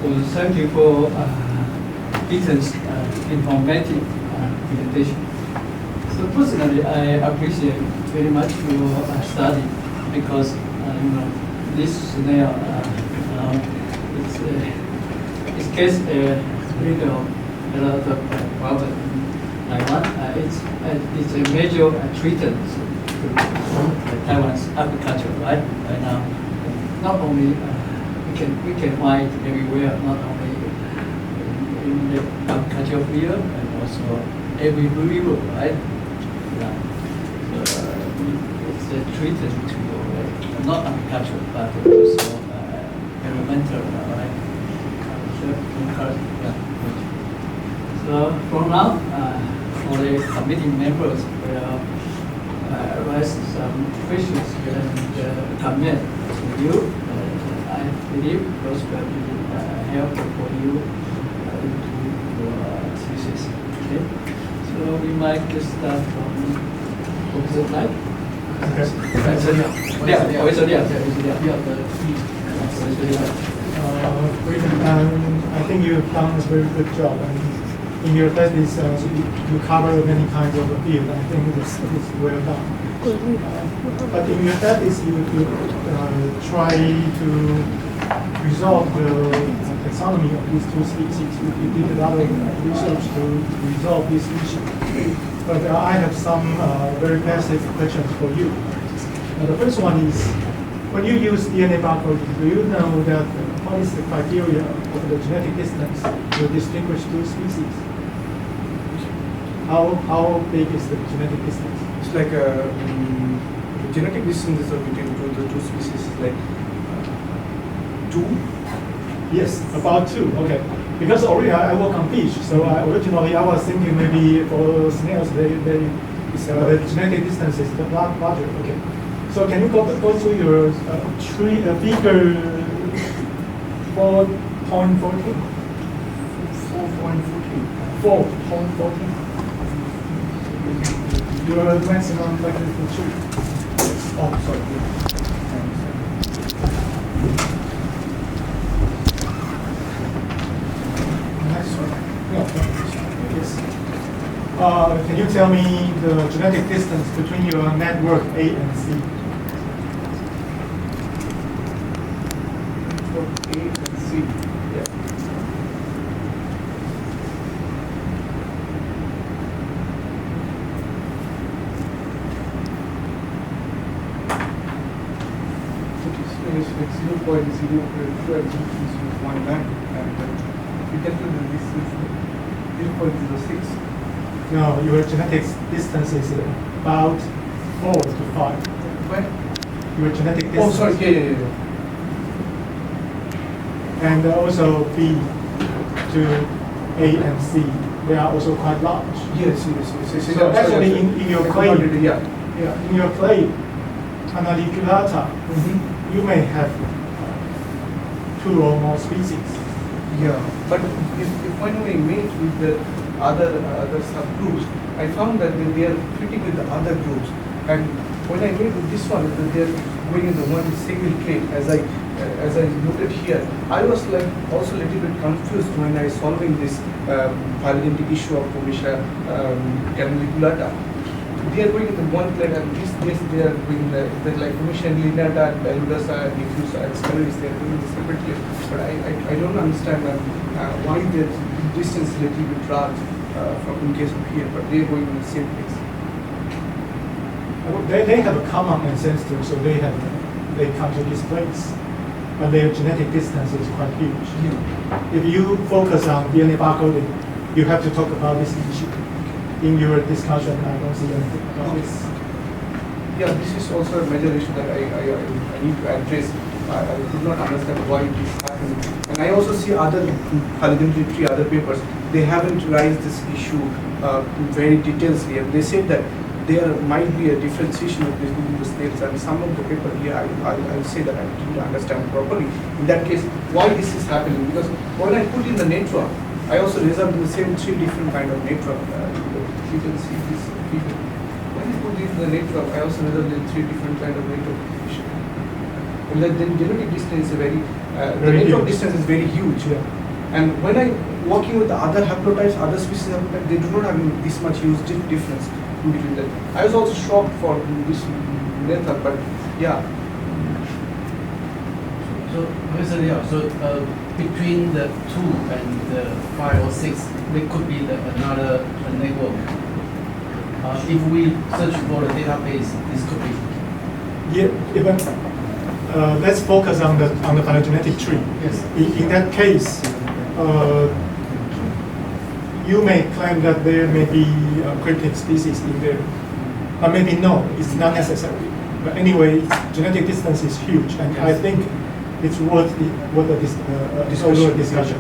Well, thank you for Ethan's informative presentation. So personally, I appreciate very much your study because this snail it gets rid of a lot of problem in Taiwan. It's a major threat to Taiwan's agriculture right now. Not only we can find everywhere, not only in the agricultural field and also every river, right? Yeah. So it's a threat to not agriculture but also environmental, right? So from now, for the committee members will raise some questions and comment to you. I believe those will be helpful for you into your thesis. Okay. So we might just start from the slide. I think you've done a very good job. And in your thesis, you cover many kinds of field. I think it's well done. But in your thesis, you try to resolve the taxonomy of these two species. You did a lot of research to resolve this issue. But I have some very basic questions for you. The first one is, when you use DNA barcoding, do you know that what is the criteria of the genetic distance to distinguish two species? How big is the genetic distance? It's like the genetic distance between the two species is like 2. Yes, about 2. Okay. Because already I work on fish, so originally I was thinking maybe for snails the genetic distance is larger. Okay. So can you go through your figure 4.14? 4.14. Your maximum likely for 2. Oh, sorry. Next one. Yes. Can you tell me the genetic distance between your network A and C? A and C. Yeah. It's like 0.012 is 0.19, and you get to the distance 0.06. No, your genetic distance is about 4 to 5. When? Your genetic distance. Oh, sorry. Yeah. And also B to A and C, they are also quite large. Yes. So actually in your clade, yeah. In your clade, Canaliculata, you may have 2 or more species. Yeah, but if when we mate with the other subgroups, I found that they are fitting with the other groups. And when I made with this one, they are going in the one single trait. As I noted here, I was like also a little bit confused when I solving this phylogenetic issue of Pomacea canaliculata. They are going in the one plate, and this they are going like Pomacea lineata and Diludosa, diffusa, and Snails. They are doing this separately. But I don't understand why the distance is a little bit large from in case of here, but they are going in the same place. They have a common ancestor, so they come to this place, but their genetic distance is quite huge. Yeah. If you focus on DNA barcoding, you have to talk about this issue. In your discussion, I don't see anything about this. Yeah, this is also a major issue that I need to address. I could not understand why it is happening. And I also see other phylogenetic tree, other papers, they haven't raised this issue very detailed, and they said that there might be a differentiation between the snails, and some of the paper here I'll say that I didn't understand properly. In that case, why this is happening? Because when I put in the network, I also result in the same 3 different kind of network. You can see this figure. When I put this in the network, I also result in 3 different kind of network. And then genetic distance is a very the Very network huge. distance is very huge. Yeah. And when I working with the other haplotypes, other species haplotypes, they do not have this much huge difference in between them. I was also shocked for this method, but yeah. So, Professor Liao, so between the 2 and the 5 or 6, there could be another network. If we search for a database, this could be. Yeah, even let's focus on the phylogenetic tree. Yes. In that case, you may claim that there may be cryptic species in there, but maybe no, it's not necessary. But anyway, genetic distance is huge, and I think it's worth a discussion.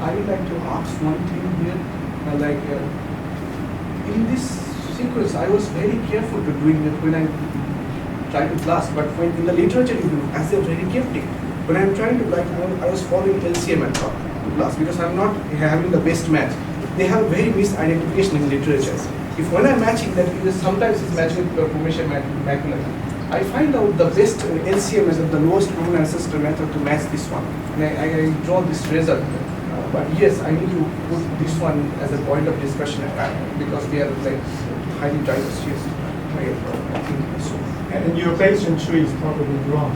I would like to ask one thing here, in this sequence, I was very careful to doing it when I try to class, but when in the literature, as they're very cryptic, when I'm trying to I was following LCM at class because I'm not having the best match. They have very misidentification in literature. If when I'm matching that, sometimes it's matching with Pomacea macula. I find out the best LCM method, the lowest common ancestor method to match this one, and I draw this result. But yes, I need to put this one as a point of discussion because they are highly diverse. Yes, I think so. And your Bayesian tree is probably wrong.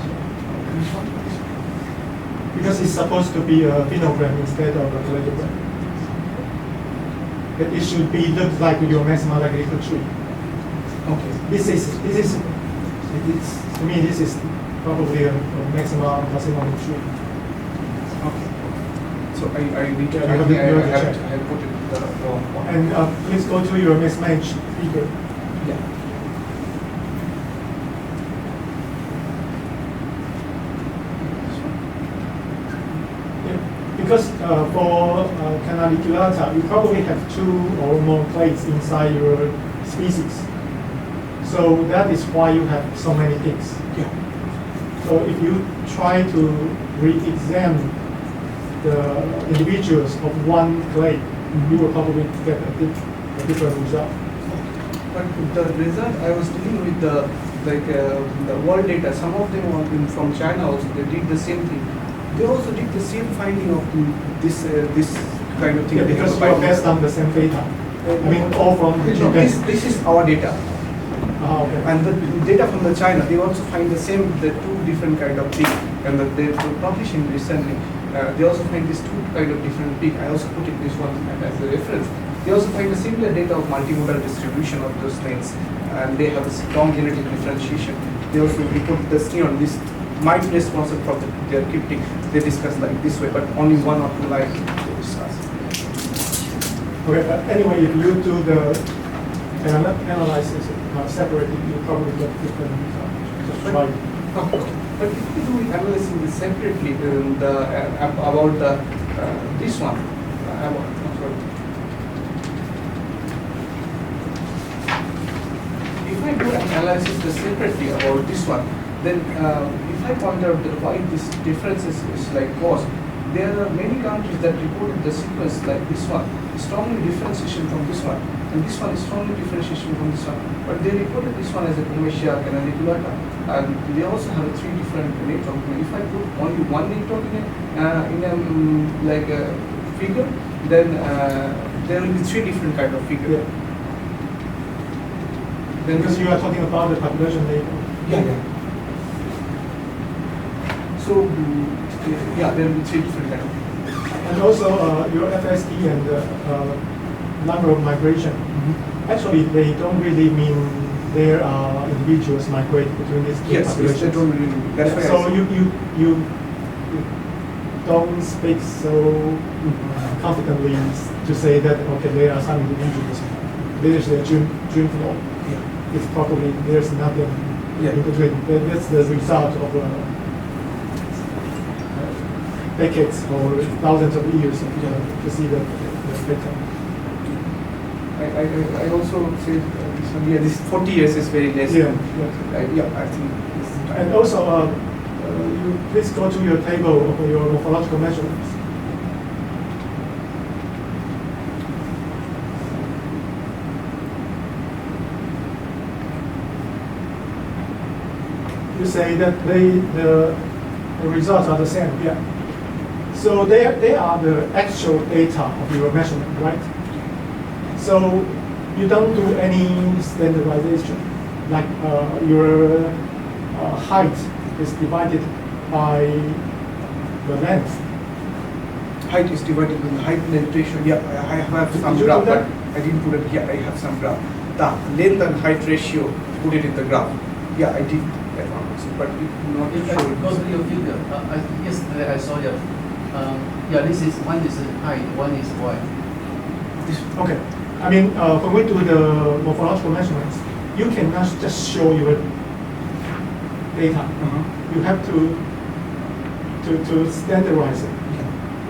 Because it's supposed to be a phenogram instead of a cladogram. It should be look like your maximum likelihood tree. Okay. This is to me this is probably a maximum parsimony tree. Okay. So I need to. Yeah, I you think have to I check. have put it the wrong one. And please go to your mismatch figure. Yeah. Because for Canaliculata, you probably have 2 or more clades inside your species. So that is why you have so many peaks. Yeah. So if you try to re-examine the individuals of one clade, you will probably get a different result. But the result I was dealing with the world data. Some of them are from China also. They did the same thing. They also did the same finding of this kind of thing. Yeah, They because have you are found- based on the same data. I mean, all from the No, this is our data. Okay. And the data from the China, they also find the 2 different kind of peak, and they were publishing recently. They also find these 2 kind of different peak. I also put it this one as a reference. They also find a similar data of multimodal distribution of those strains, and they have a strong genetic differentiation. They also report the on this might be responsible for their cryptic. They discuss like this way, but only 1 or 2 lines they discuss. Okay, but anyway, if you do the analysis separately, you probably get different results. Just try. But if we do analyzing this separately, about the this one, I'm sorry. If I do analysis separately about this one, then if I point out why this difference is like caused, there are many countries that reported the sequence like this one, strongly differentiation from this one, and this one is strongly differentiation from this one. But they reported this one as a Pomacea canaliculata, and they also have 3 different networks. If I put only one network in a figure, then there will be 3 different kind of figure. Yeah. Then Because you are talking about the population data. yeah. So yeah, there will be 3 different kind of figure. And also your FSD and number of migration. Actually, they don't really mean there are individuals migrate between these 2 Yes, populations. they don't really. That's why I So said- you don't speak so confidently to say that okay, there are some individuals. There's a dream flow. Yeah. It's probably there's nothing Yeah. in between. That's the result of decades or thousands of years to see the pattern. I also said this 40 years is very less. Yeah. I think. And also, you please go to your table of your morphological measurements. You say that the The results are the same, yeah. So they are the actual data of your measurement, right? So you don't do any standardization, like your height is divided by the length. Height is divided with the height length ratio. Yeah, I have some Did you graph, do that? but I didn't put it here. I have some graph. The length and height ratio, put it in the graph. Yeah, I did that one also, but it not If I showing. go to your figure, yesterday I saw your, yeah, this is, one is height, one is wide. This, Okay. I mean, when we do the morphological measurements, you cannot just show your data. You have to standardize it.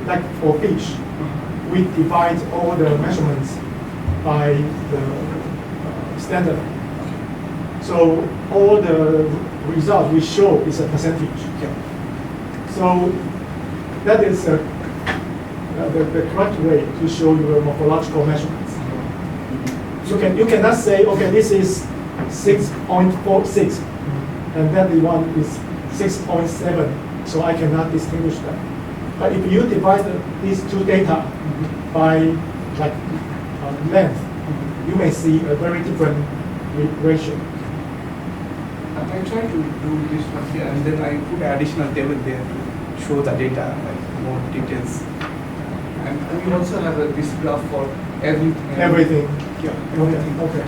Like for fish, we divide all the measurements by the standard. So all the result we show is a percentage. Yeah. So that is the correct way to show your morphological measurements. You cannot say, okay, this is 6.46, and that the one is 6.7, so I cannot distinguish them. But if you divide these two data by like length, you may see a very different ratio. I try to do this one here, and then I put additional table there to show the data, like more details. And we also have this graph for everything. Everything. Yeah, Okay. everything. Okay.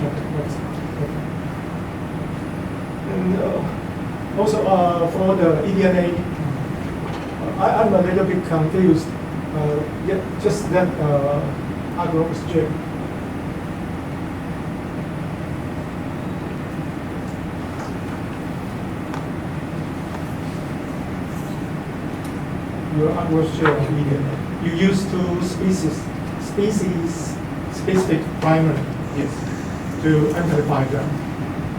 And also for the eDNA, I'm a little bit confused. Yeah, just that agro is Cheng. Your agro share of eDNA. You use two species-specific primer Yes. to amplify them,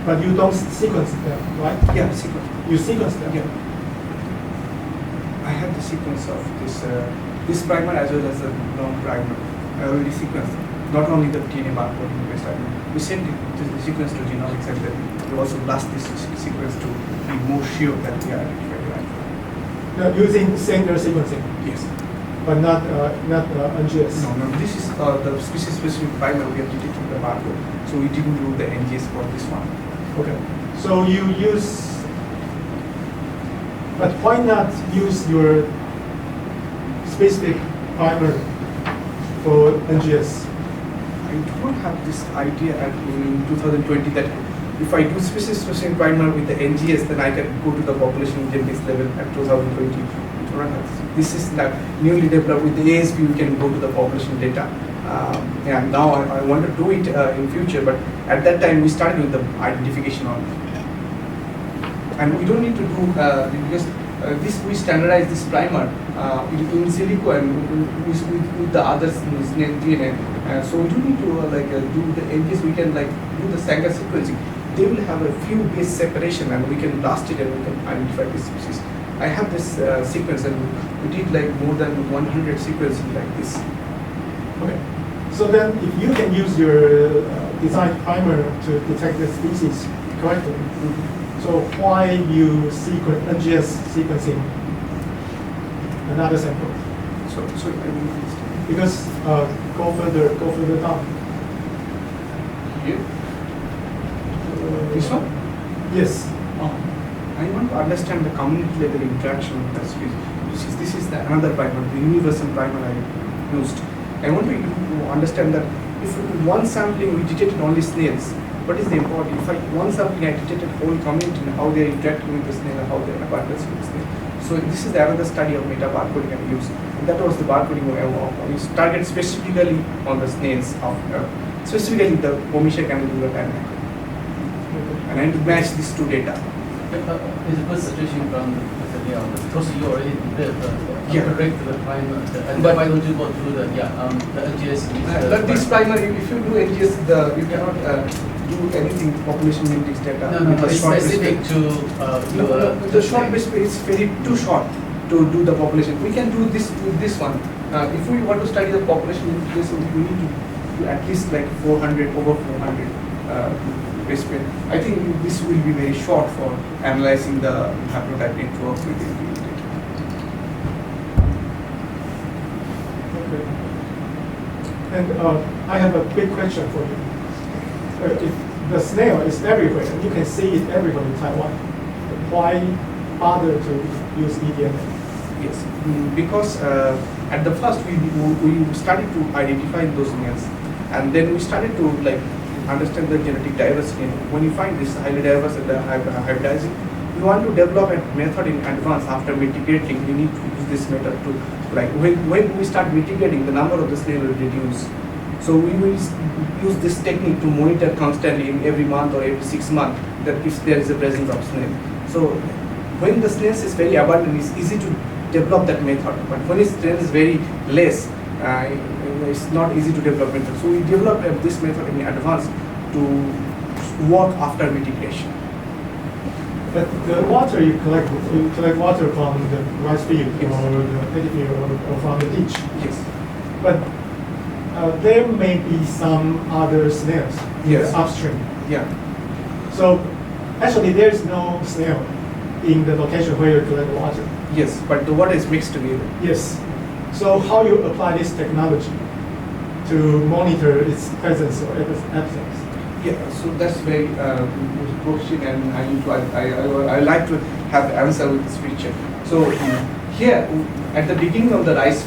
but you don't sequence them, right? Yeah, sequence. You sequence them. Yeah. I have the sequence of this primer as well as the non-primer. I already sequenced not only the DNA barcoding based. We send the sequence to genomics, and then we also blast this sequence to be more sure that we are identified right. Using standard sequencing, Yes. but not NGS. No. This is the species-specific primer we have detected the barcode, so we didn't do the NGS for this one. Okay. So you use, but why not use your specific primer for NGS? I don't have this idea in 2020 that if I do species-specific primer with the NGS, then I can go to the population genetics level at 2020. This is like newly developed with the ASP, we can go to the population data. And now I want to do it in future, but at that time we started with the identification only. And we don't need to do, because we standardize this primer in silico and with the other snail DNA. So we don't need to do the NGS, we can do the Sanger sequencing. They will have a few base separation, and we can blast it and we can identify this species. I have this sequence, and we did more than 100 sequencing like this. Okay. So then, if you can use your design primer to detect the species correctly, so why you sequence NGS sequencing another sample? So I mean, Because go further down. here, this one. Yes. I want to understand the community level interaction with the species. This is another primer, the universal primer I used. I want to understand that if one sampling we detected only snails, what is the important? If one sampling I detected whole community and how they are interacting with the snail and how they are abundance with the snail. So this is another study of meta barcoding I used. And that was the barcoding we targeted specifically on the snails of specifically the Pomacea candidatum and I had to match these two data. It's a good suggestion from Mr. Liao, because you already did correct the primer, and But- why don't you go through the NGS? But this primer, if you do NGS, you cannot do anything population genetics data. No, with the it's short specific base to pair. No, the short base pair is very too short to do the population. We can do this with this one. If we want to study the population genetics, we need to do at least 400, over 400 base pair. I think this will be very short for analyzing the haplotype network with the data. Okay. And I have a big question for you. If the snail is everywhere, you can see it everywhere in Taiwan, why bother to use eDNA? Yes, because at the first we started to identify those snails, and then we started to like understand the genetic diversity. And when you find this highly diverse and hybridizing, you want to develop a method in advance after mitigating. You need to use this method to like when we start mitigating, the number of the snail will reduce. So we will use this technique to monitor constantly in every month or every 6 months that if there is a presence of snail. So when the snails is very abundant, it's easy to develop that method. But when the snail is very less, it's not easy to develop method. So we developed this method in advance to work after mitigation. But the water you collect water from the rice field or the paddy field or from the ditch. Yes. But there may be some other snails Yes. upstream. Yeah. So actually there is no snail in the location where you collect water. Yes, but the water is mixed together. Yes. So how you apply this technology to monitor its presence or absence? Yeah, so that's very good question, and I like to have the answer with this picture. So here at the beginning of the rice,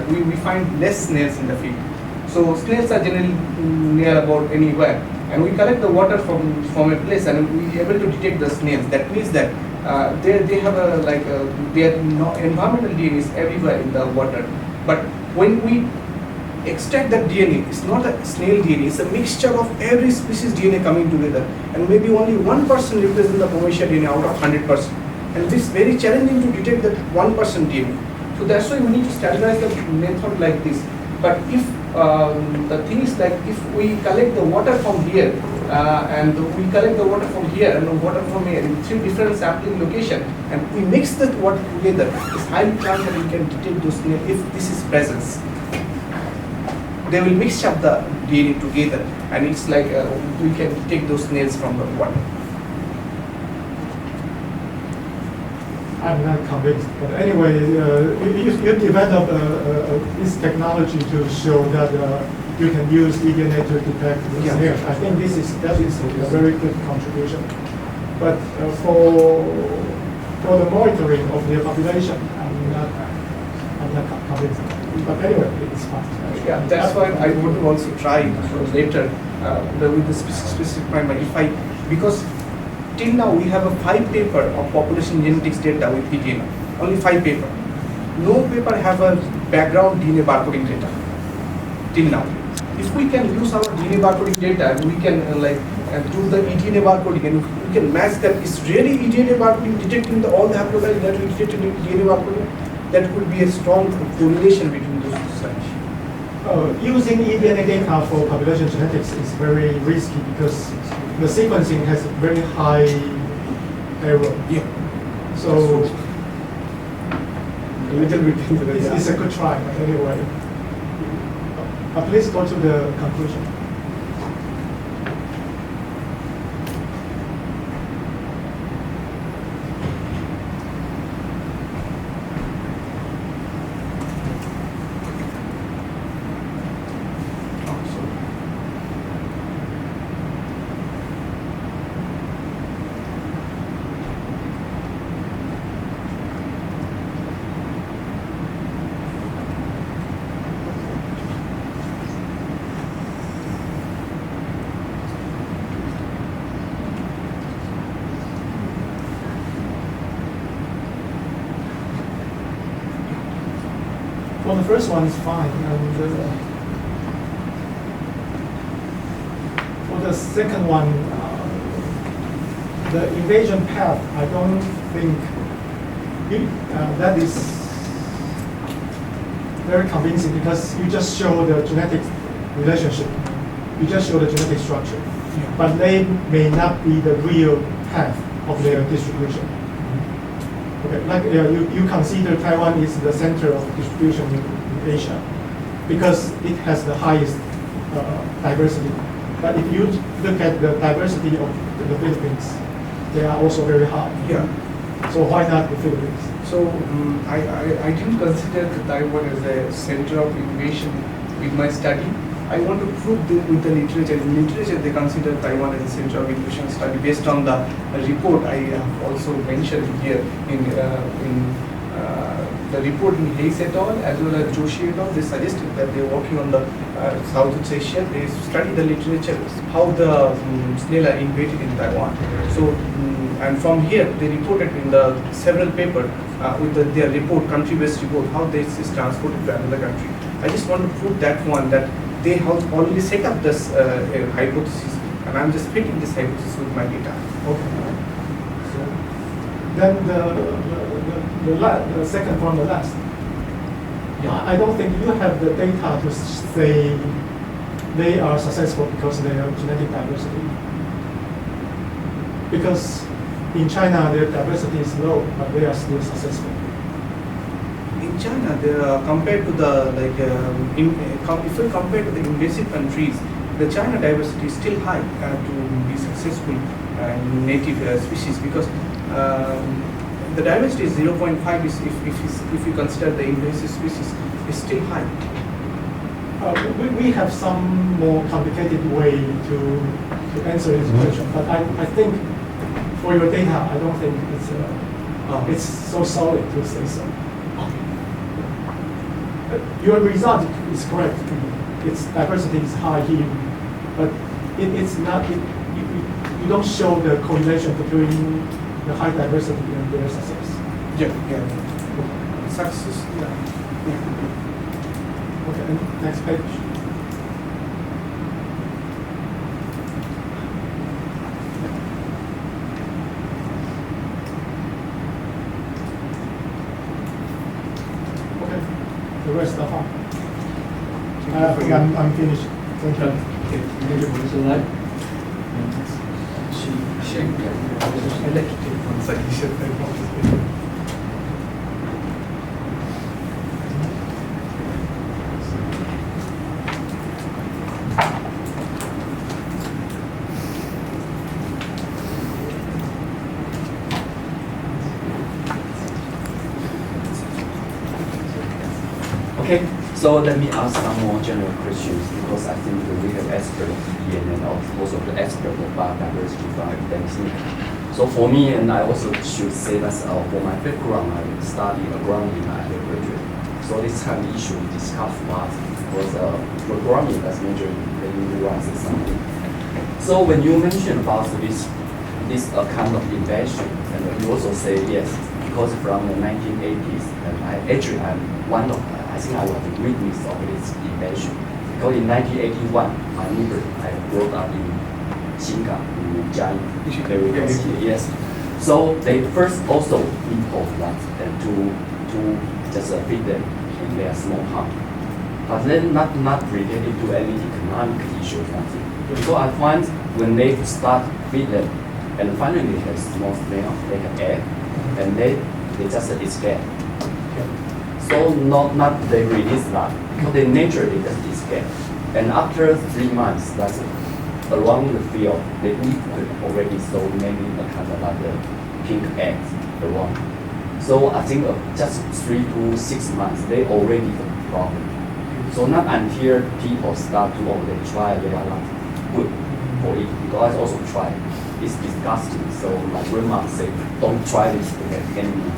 we find less snails in the field. So snails are generally near about anywhere, and we collect the water from a place, and we are able to detect the snails. That means that they have their environmental DNA is everywhere in the water. But when we extract that DNA, it's not a snail DNA, it's a mixture of every species DNA coming together, and maybe only 1% represents the Pomacea DNA out of 100%. And this is very challenging to detect that 1% DNA. So that's why we need to standardize the method like this. But if the thing is like if we collect the water from here and we collect the water from here and the water from here in 3 different sampling locations, and we mix that water together, it's highly chance that we can detect those snails if this is presence. They will mix up the DNA together, and it's like we can take those snails from the water. I'm not convinced, but anyway, you developed this technology to show that you can use eDNA to detect the snails. I think that is a very good contribution. But for the monitoring of the population, I'm not convinced. But anyway, it's fine. Yeah, that's why I want to also try later with the specific primary. Because till now we have a 5 paper of population genetics data with eDNA. Only 5 paper. No paper have a background DNA barcoding data till now. If we can use our DNA barcoding data, and we can do the eDNA barcoding, and we can match that is really eDNA barcoding detecting all the haplotypes that we detected in DNA barcoding, that could be a strong correlation between those research. Using eDNA data for population genetics is very risky because the sequencing has very high error. Yeah. So A little bit into the it's a good try, but anyway. But please go to the conclusion. Well, the first one is fine, and for the second one, the invasion path, I don't think that is very convincing because you just show the genetic relationship, you just show the genetic structure, but they may not be the real path of their distribution. Okay, like you consider Taiwan is the center of distribution in Asia because it has the highest diversity. But if you look at the diversity of the Philippines, they are also very high. Yeah. So why not the Philippines? So I didn't consider Taiwan as a center of innovation in my study. I want to prove with the literature. In literature, they consider Taiwan as a center of innovation study based on the report I have also mentioned here in the report in Hayes et al. As well as Joshi et al. They suggested that they are working on the Southeast Asia. They study the literature, how the snail are invaded in Taiwan. So, and from here, they reported in the several papers with their report, country-based report, how this is transported to another country. I just want to prove that one, that they have already set up this hypothesis, and I'm just fitting this hypothesis with my data. Okay. So then the second from the last. Yeah. I don't think you have the data to say they are successful because they are genetic diversity. Because in China, their diversity is low, but they are still successful. In China, they are compared to the if you compare to the invasive countries, the China diversity is still high to be successful in native species, because the diversity is 0.5 if you consider the invasive species is still high. We have some more complicated way to answer this question, but I think for your data, I don't think it's so solid to say so. Your result is correct. Its diversity is high here, but it's not. You don't show the correlation between the high diversity and their success. Yeah. Success. Yeah. Okay. And next page. Okay. The rest are fine. I'm finished. Thank you. Okay, thank you for the slide. Cheng. I'd like to take one suggestion. Okay, so let me ask some more general questions, because I think we have expert of EDN and also the expert of biodiversity from academic. So for me, and I also should say that for my background, I study agronomy in my undergraduate. So this time the issue we discussed was agronomy as major in the US or something. So when you mentioned about this kind of invention, and you also say yes, because from the 1980s, and I'm one of I think I was a witness of this invention. Because in 1981, my neighbor, I grew up in Singapore, in Chiayi, very close here, yes. So they first also import that and to just feed them in their small pond. But then not related to any economic issue or nothing. So I find when they start feed them, and finally they have small snail, they have egg, and they just escape. So not they release that, because they naturally just escape. And after 3 months, that's around the field, they eat already so many kind of like the pink eggs around. So I think just 3 to 6 months, they already have a problem. So not until people start to they try, they are not good for it. Because I also tried, it's disgusting. So my grandma said, don't try this anymore.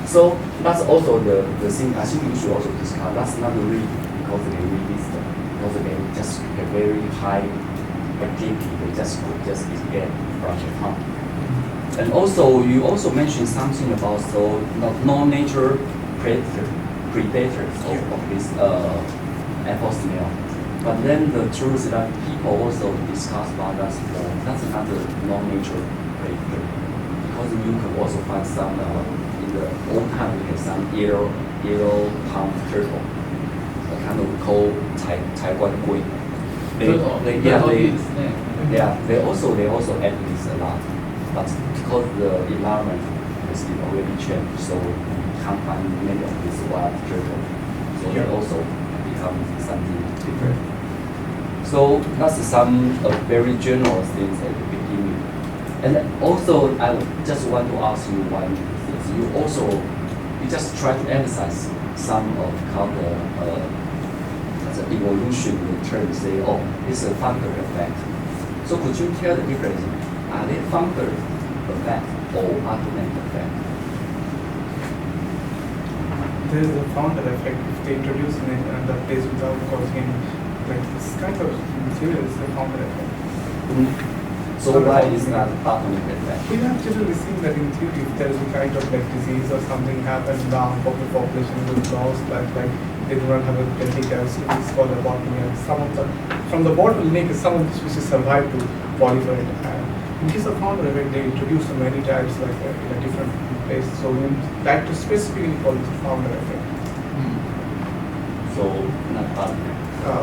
So that's also the thing I think we should also discuss. That's not really because they release them, because they just a very high activity. They just could just escape from the pond. And also you also mentioned something about no nature predators of this apple snail. But then the truth is that people also discuss about that's another non-nature predator, because you can also find some. In the old time, we had some yellow pond turtle, a kind of called Taiwan gui. They also add this a lot, but because the environment has been already changed, so we can't find many of these wild turtles. So they also become something different. So that's some very general things at the beginning. And also, I just want to ask you one thing. You just try to emphasize some of how the evolution in terms say, oh, it's a founder effect. So could you tell the difference? Are they founder effect or argument effect? There is a founder effect if they introduce in another place without causing any, like this kind of material is the founder effect. So why is not argument effect? We have generally seen that in theory, if there is a kind of like disease or something happens, the population will lost, like they do not have a genetic diversity, it's called a bottleneck. From the bottleneck, some of the species survive to proliferate. In case of founder effect, they introduce so many types like in a different place. So we like to specifically call it founder effect. So not argument.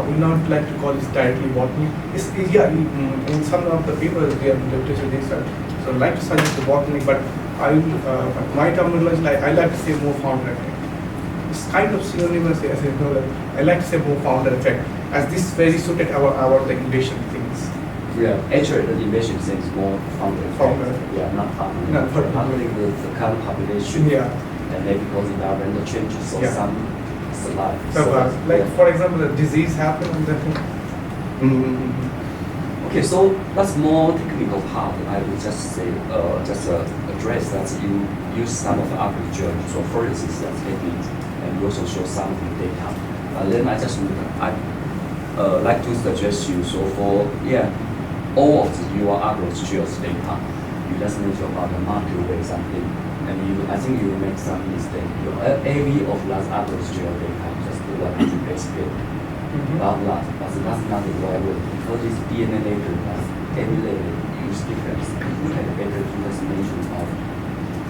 We not like to call this directly bottleneck. In some of the papers we have in literature they said, so I like to suggest the bottleneck, but my terminology, I like to say more founder effect. It's kind of synonymous as you know, I like to say more founder effect, as this very suited our the invasion things. Yeah, actually the invasion thing is more founder effect. Founder. Yeah, not argument. Not argument. Argument the current population. Yeah. And maybe because environmental changes, so Yeah. some survive. Like yeah. for example, a disease happens and then. Okay, so that's more technical part. I will just say, address that you use some of the average so for instance, that's techniques, and you also show some of the data. Then I like to suggest you, so for, all of your average geos data, you just mention about the molecule weight something, and I think you will make some mistake. Your AV of last average geo data, just do 100 base pair. But that's not the right way, because this DNA layer, every layer use different. We had better to just mention of,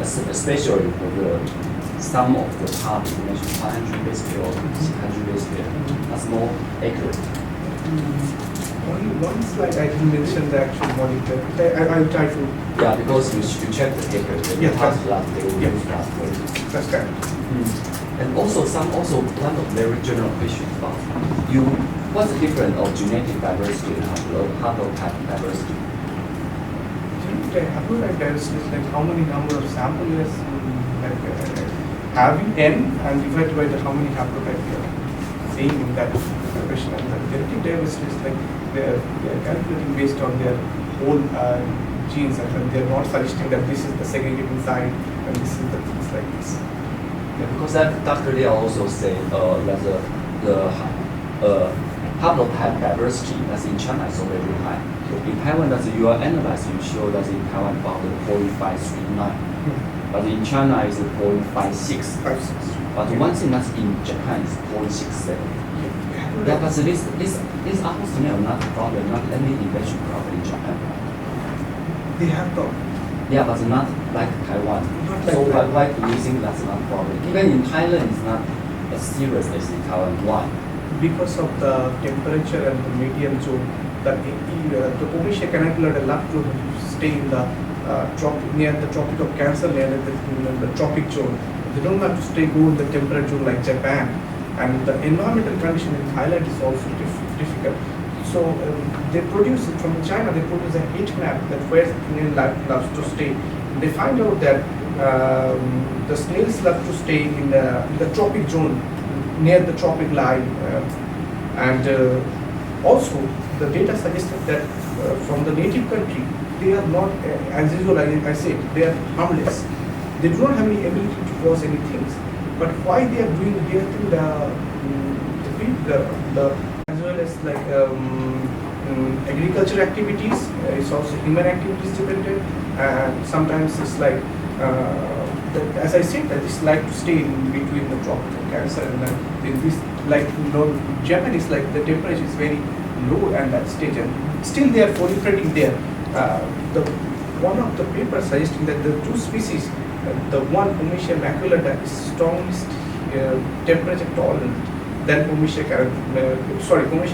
especially for the sum of the part information, 500 base pair or 600 base pair, that's more accurate. One slide I didn't mention the actual molecule. I'll try to. Yeah, because you check the paper, when you pass that, they will use that way. That's correct. And also one of very general questions about what's the difference of genetic diversity and haplotype diversity? Genetic haplotype diversity is like how many number of samples having n and divided by how many haplotypes you are seeing in that question. And the genetic diversity is like they are calculating based on their whole genes, and they are not suggesting that this is the segregating site and this is the things like this. Yeah, because that Dr. Liao also said that the haplotype diversity that's in China is already high. In Taiwan, that you are analyzing, you show that in Taiwan about 0.539, but in China is 0.56. But one thing that's in Japan is 0.67. Yeah, but this apples to me are not a problem, not any invention problem in Japan. They have got. Yeah, but not like Taiwan. Not like so Taiwan. why do you think that's not a problem? Even in Thailand, it's not as serious as in Taiwan. Why? Because of the temperature and the medium zone, the Pomacea canaculata love to stay in the near the Tropic of Cancer, near the tropic zone. They don't have to go in the temperate zone like Japan. And the environmental condition in Thailand is also difficult. So they produce it from China. They produce a heat map that where snail loves to stay. They find out that the snails love to stay in the tropic zone near the tropic line, and also the data suggested that from the native country they are not, as usual I said, they are harmless. They do not have any ability to cause any things. But why they are doing here through the as well as like agriculture activities, it's also human activities dependent, and sometimes it's like as I said, that it's like to stay in between the tropical Cancer and in this, like Japan is like the temperature is very low at that stage, and still they are proliferating there. One of the papers suggesting that the two species, the one Pomacea maculata is strongest temperature tolerant than Pomacea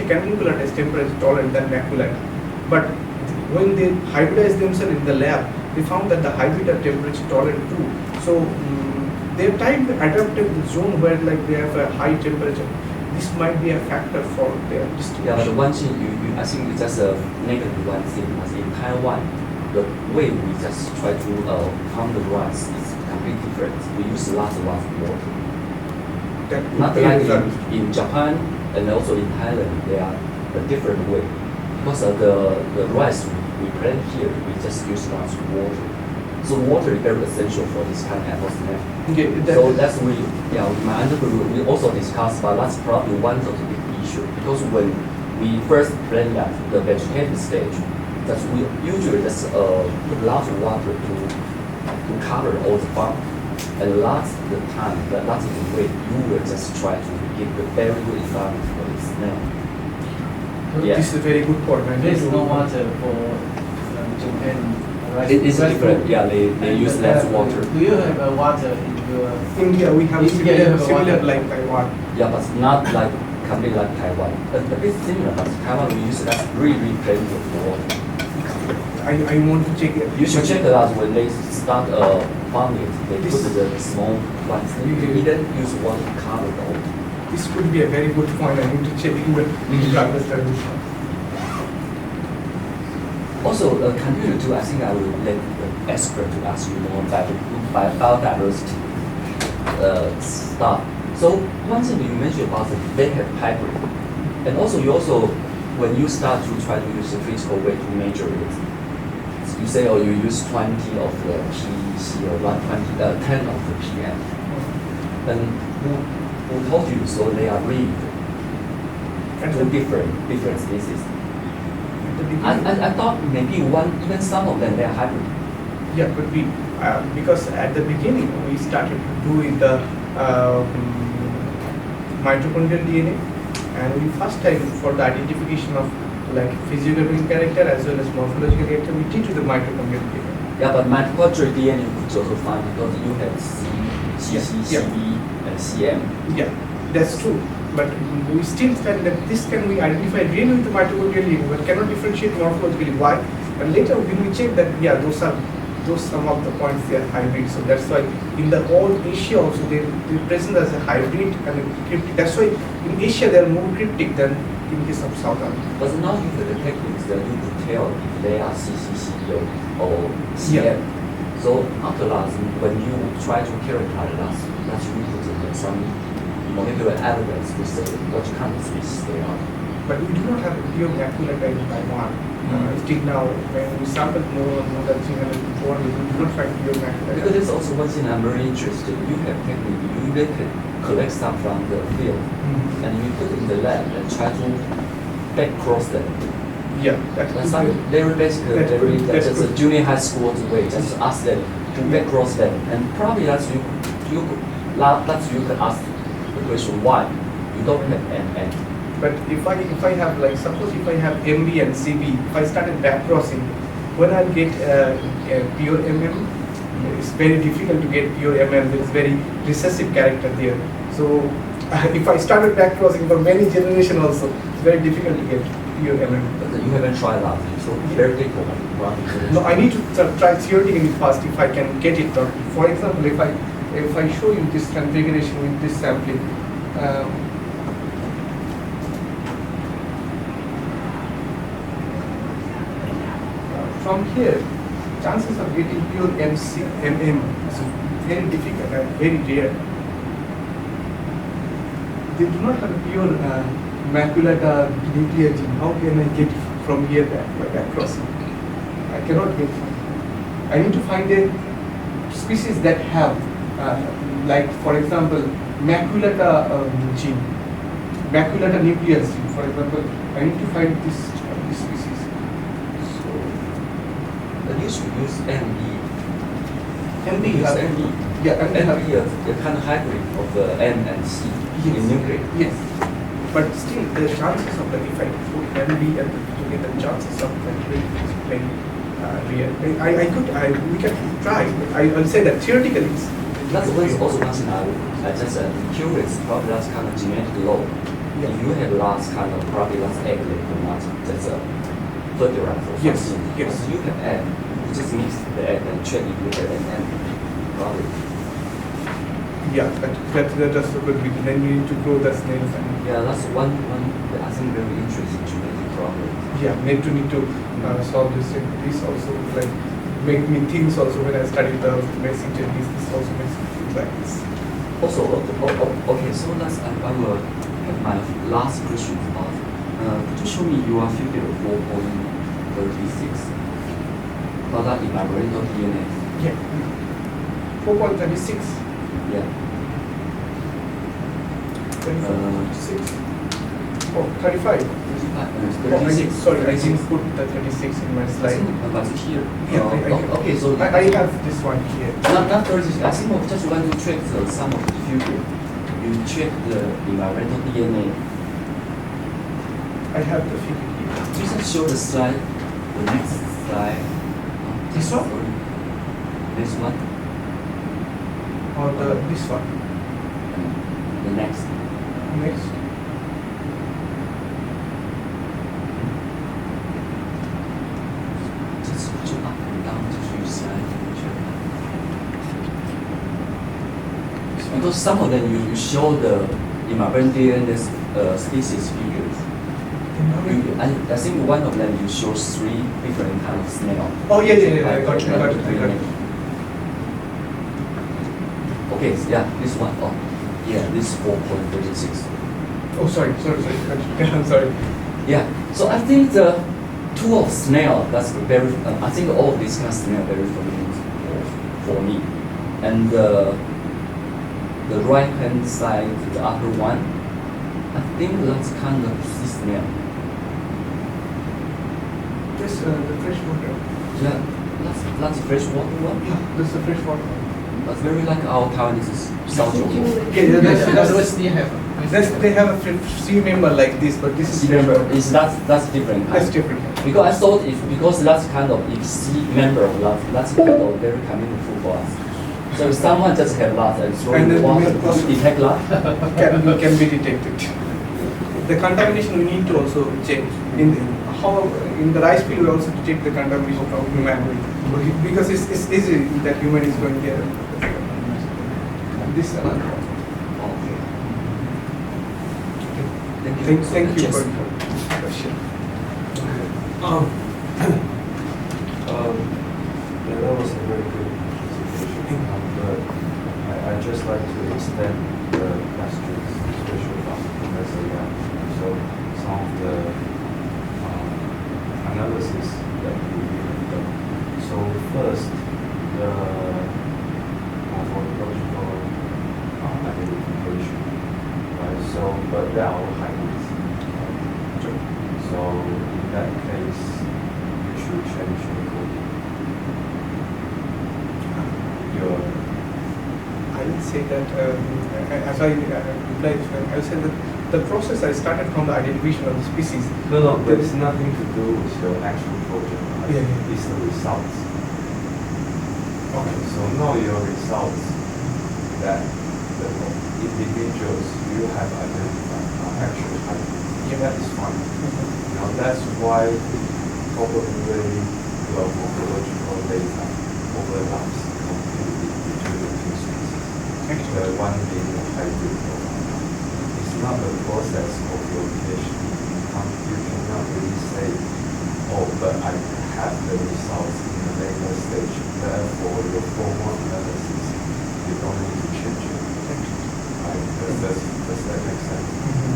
canaculata is temperature tolerant than maculata. But when they hybridize themselves in the lab, they found that the hybrid are temperature tolerant too. So they are trying to adapt to the zone where like they have a high temperature. This might be a factor for their distribution. Yeah, but one thing I think it's just a negative one thing. As in Taiwan, the way we just try to farm the rice is completely different. We use lots of water. That Not would be like result. in Japan and also in Thailand, they are a different way. Because the rice we plant here, we just use lots of water. So water is very essential for this kind of apple snack. Okay, So that's my undergraduate, we also discussed, but that's probably one of the big issue. Because when we first plant that, the vegetative stage, that we usually just put lots of water to cover all the farm. And lots of the time, lots of the way, you will just try to give the very good environment for the snail. Yeah. This is a very good point. I There is need no to- water for Japan rice. It's rice different, food. yeah, they And use less water. Do you have water in your? India, we have India, you have a similar water. like Taiwan. Yeah, but not like completely like Taiwan. A bit similar, but Taiwan we use that really plenty of water. I want to check it. You should check it out when they start farming it. They put the small ones. You didn't use one to cover the whole. This could be a very good point. I need to check it to understand this one. Also, continue to, I think I will let the expert to ask you more about biodiversity stuff. So one thing you mentioned about they have hybrid, and also when you start to try to use the physical way to measure it, you say you use 20 of the PEC or 10 of the PM. And who told you so they are really two different species? I thought maybe even some of them they are hybrid. Yeah, could be. Because at the beginning we started doing the mitochondrial DNA, and we first time for the identification of like physiological character as well as morphological character, we did to the mitochondrial DNA. Yeah, but mitochondrial DNA you could also find because you have CC, Yeah. CB, and CM. Yeah, that's true. But we still find that this can be identified really with the mitochondrial DNA, but cannot differentiate morphologically. Why? And later when we check that, yeah, those some of the points they are hybrid. So that's why in the whole Asia also they present as a hybrid and a cryptic. That's why in Asia they are more cryptic than in case of South America. But now you have the techniques that you could tell if they are CCCO or CM. So after that, when you try to characterize that you put some molecular evidence to say what kind of species they are. But we do not have a pure maculata in Taiwan. Still now, when we sample more than 300 before, we do not find pure maculata. Because there's also one thing I'm very interested in. You have technique, you even can collect stuff from the field and you put it in the lab and try to back cross them. Yeah, that's That's some very basic, that's just a junior high school way. Just ask them to back cross them, and probably that's you could ask the question why you don't have MN. But if I have like suppose if I have MB and CB, if I started back crossing, when I get a pure MM, it's very difficult to get pure MM. There's very recessive character there. So if I started back crossing for many generations also, it's very difficult to get pure MM. But you haven't tried that, so very difficult. No, I need to try theoretically first if I can get it done. For example, if I show you this configuration with this sampling. From here, chances of getting pure MM is very difficult and very rare. They do not have a pure maculata nuclear gene. How can I get from here back crossing? I cannot get. I need to find a species that have, like for example, maculata gene, maculata nucleus gene. For example, I need to find this species. But you should use MB. MB Use have- MB. Yeah, MB have- MB is the kind of hybrid of M and C in nuclear. Yes, but still the chances of the if I put MB and the chances of that is very rare. We can try. But I'll say that theoretically it's That's also one thing I just curious. Probably that's kind of genetic law. Yeah. If you have lots kind of probably lots egg or not, that's a fertilizer or Yes, something. yes. So you can add, you just mix the egg and check if you have an M. Probably. yeah, that's a good reason. Then you need to grow the snails and Yeah, that's one I think very interesting genetic problem. Yeah, need to solve this. This also like make me think also when I study the basic techniques. This also makes me think like this. Also, okay, so I will have my last question about, could you show me your figure 4.36 about that environmental DNA? Yeah. 4.36. Yeah. 36. Oh, 35. 36. Sorry, I didn't put the 36 in my slide. But here. Yeah, okay, so I have this one here. not 36. I think I just want to check the sum of the figure. You check the environmental DNA. I have the figure here. Please show the slide. The next slide. This one? Sorry. This one. Or this one. The next. Next. Just go up and down to few slides. Because some of them you show the environmental DNA species figures. I think one of them you show 3 different kinds of snail. Oh yeah, I got it. Okay, yeah, this one. Oh, yeah, this 4.36. Oh, sorry. I'm sorry. Yeah, so I think the two of snail, that's very, I think all of these kind of snail are very familiar for me. And the right hand side, the upper one, I think that's kind of sea snail. This the fresh water. Yeah, that's freshwater one. Yeah, this is the fresh water. That's very like our Taiwanese South Yeah, they have a sea member like this, but this is fresh water. Is that's different. That's different. Because I thought because that's kind of if sea member of that, that's kind of very meaningful for us. So if someone just have that and throw in the water, we detect that. can be detected. The contamination we need to also check in the rice field. We also check the contamination of human because it's easy that human is going there. This another one. Okay. Thank you Yes. for the question. Yeah, that was a very good presentation. But I'd just like to extend the questions, especially from Professor Yang. So some of the analysis that you have done. So first, the morphological identification, right? So, but there are hybrids. So in that case, you should change your coding. I will say that as I replied, I will say that the process I started from the identification of the species. No, but it's nothing to do with your actual project. Right? Yeah. It's the results. Okay, so know your results that the individuals you have identified are actually hybrids. Yeah. That is fine. Now that's why probably your morphological data overlaps completely between the two species. The one being a hybrid or not. It's not the process of your PhD. You cannot really say, oh, but I have the results in a later stage. Therefore, your formal analysis, you don't need to change it. Right? Does that make sense?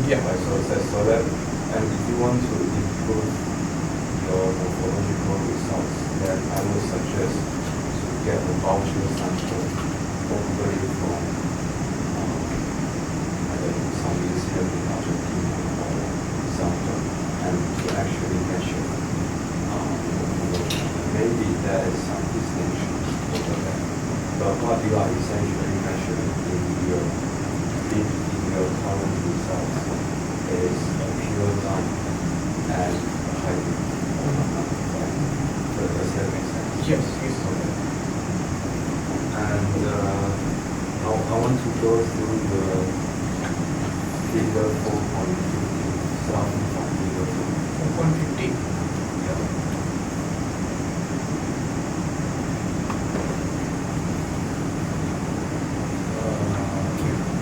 Yeah. Right, so that, and if you want to improve your morphological results, then I would suggest to get a voucher sample, probably from I don't know, some museum in Argentina or something, and to actually measure morphology. Maybe there is some distinction over there. But what you are essentially measuring in your current results is a pure line and a hybrid. Right? Does that make sense? Yes. Okay. And I want to go through the figure 4.50, starting from figure 4.50. Yeah.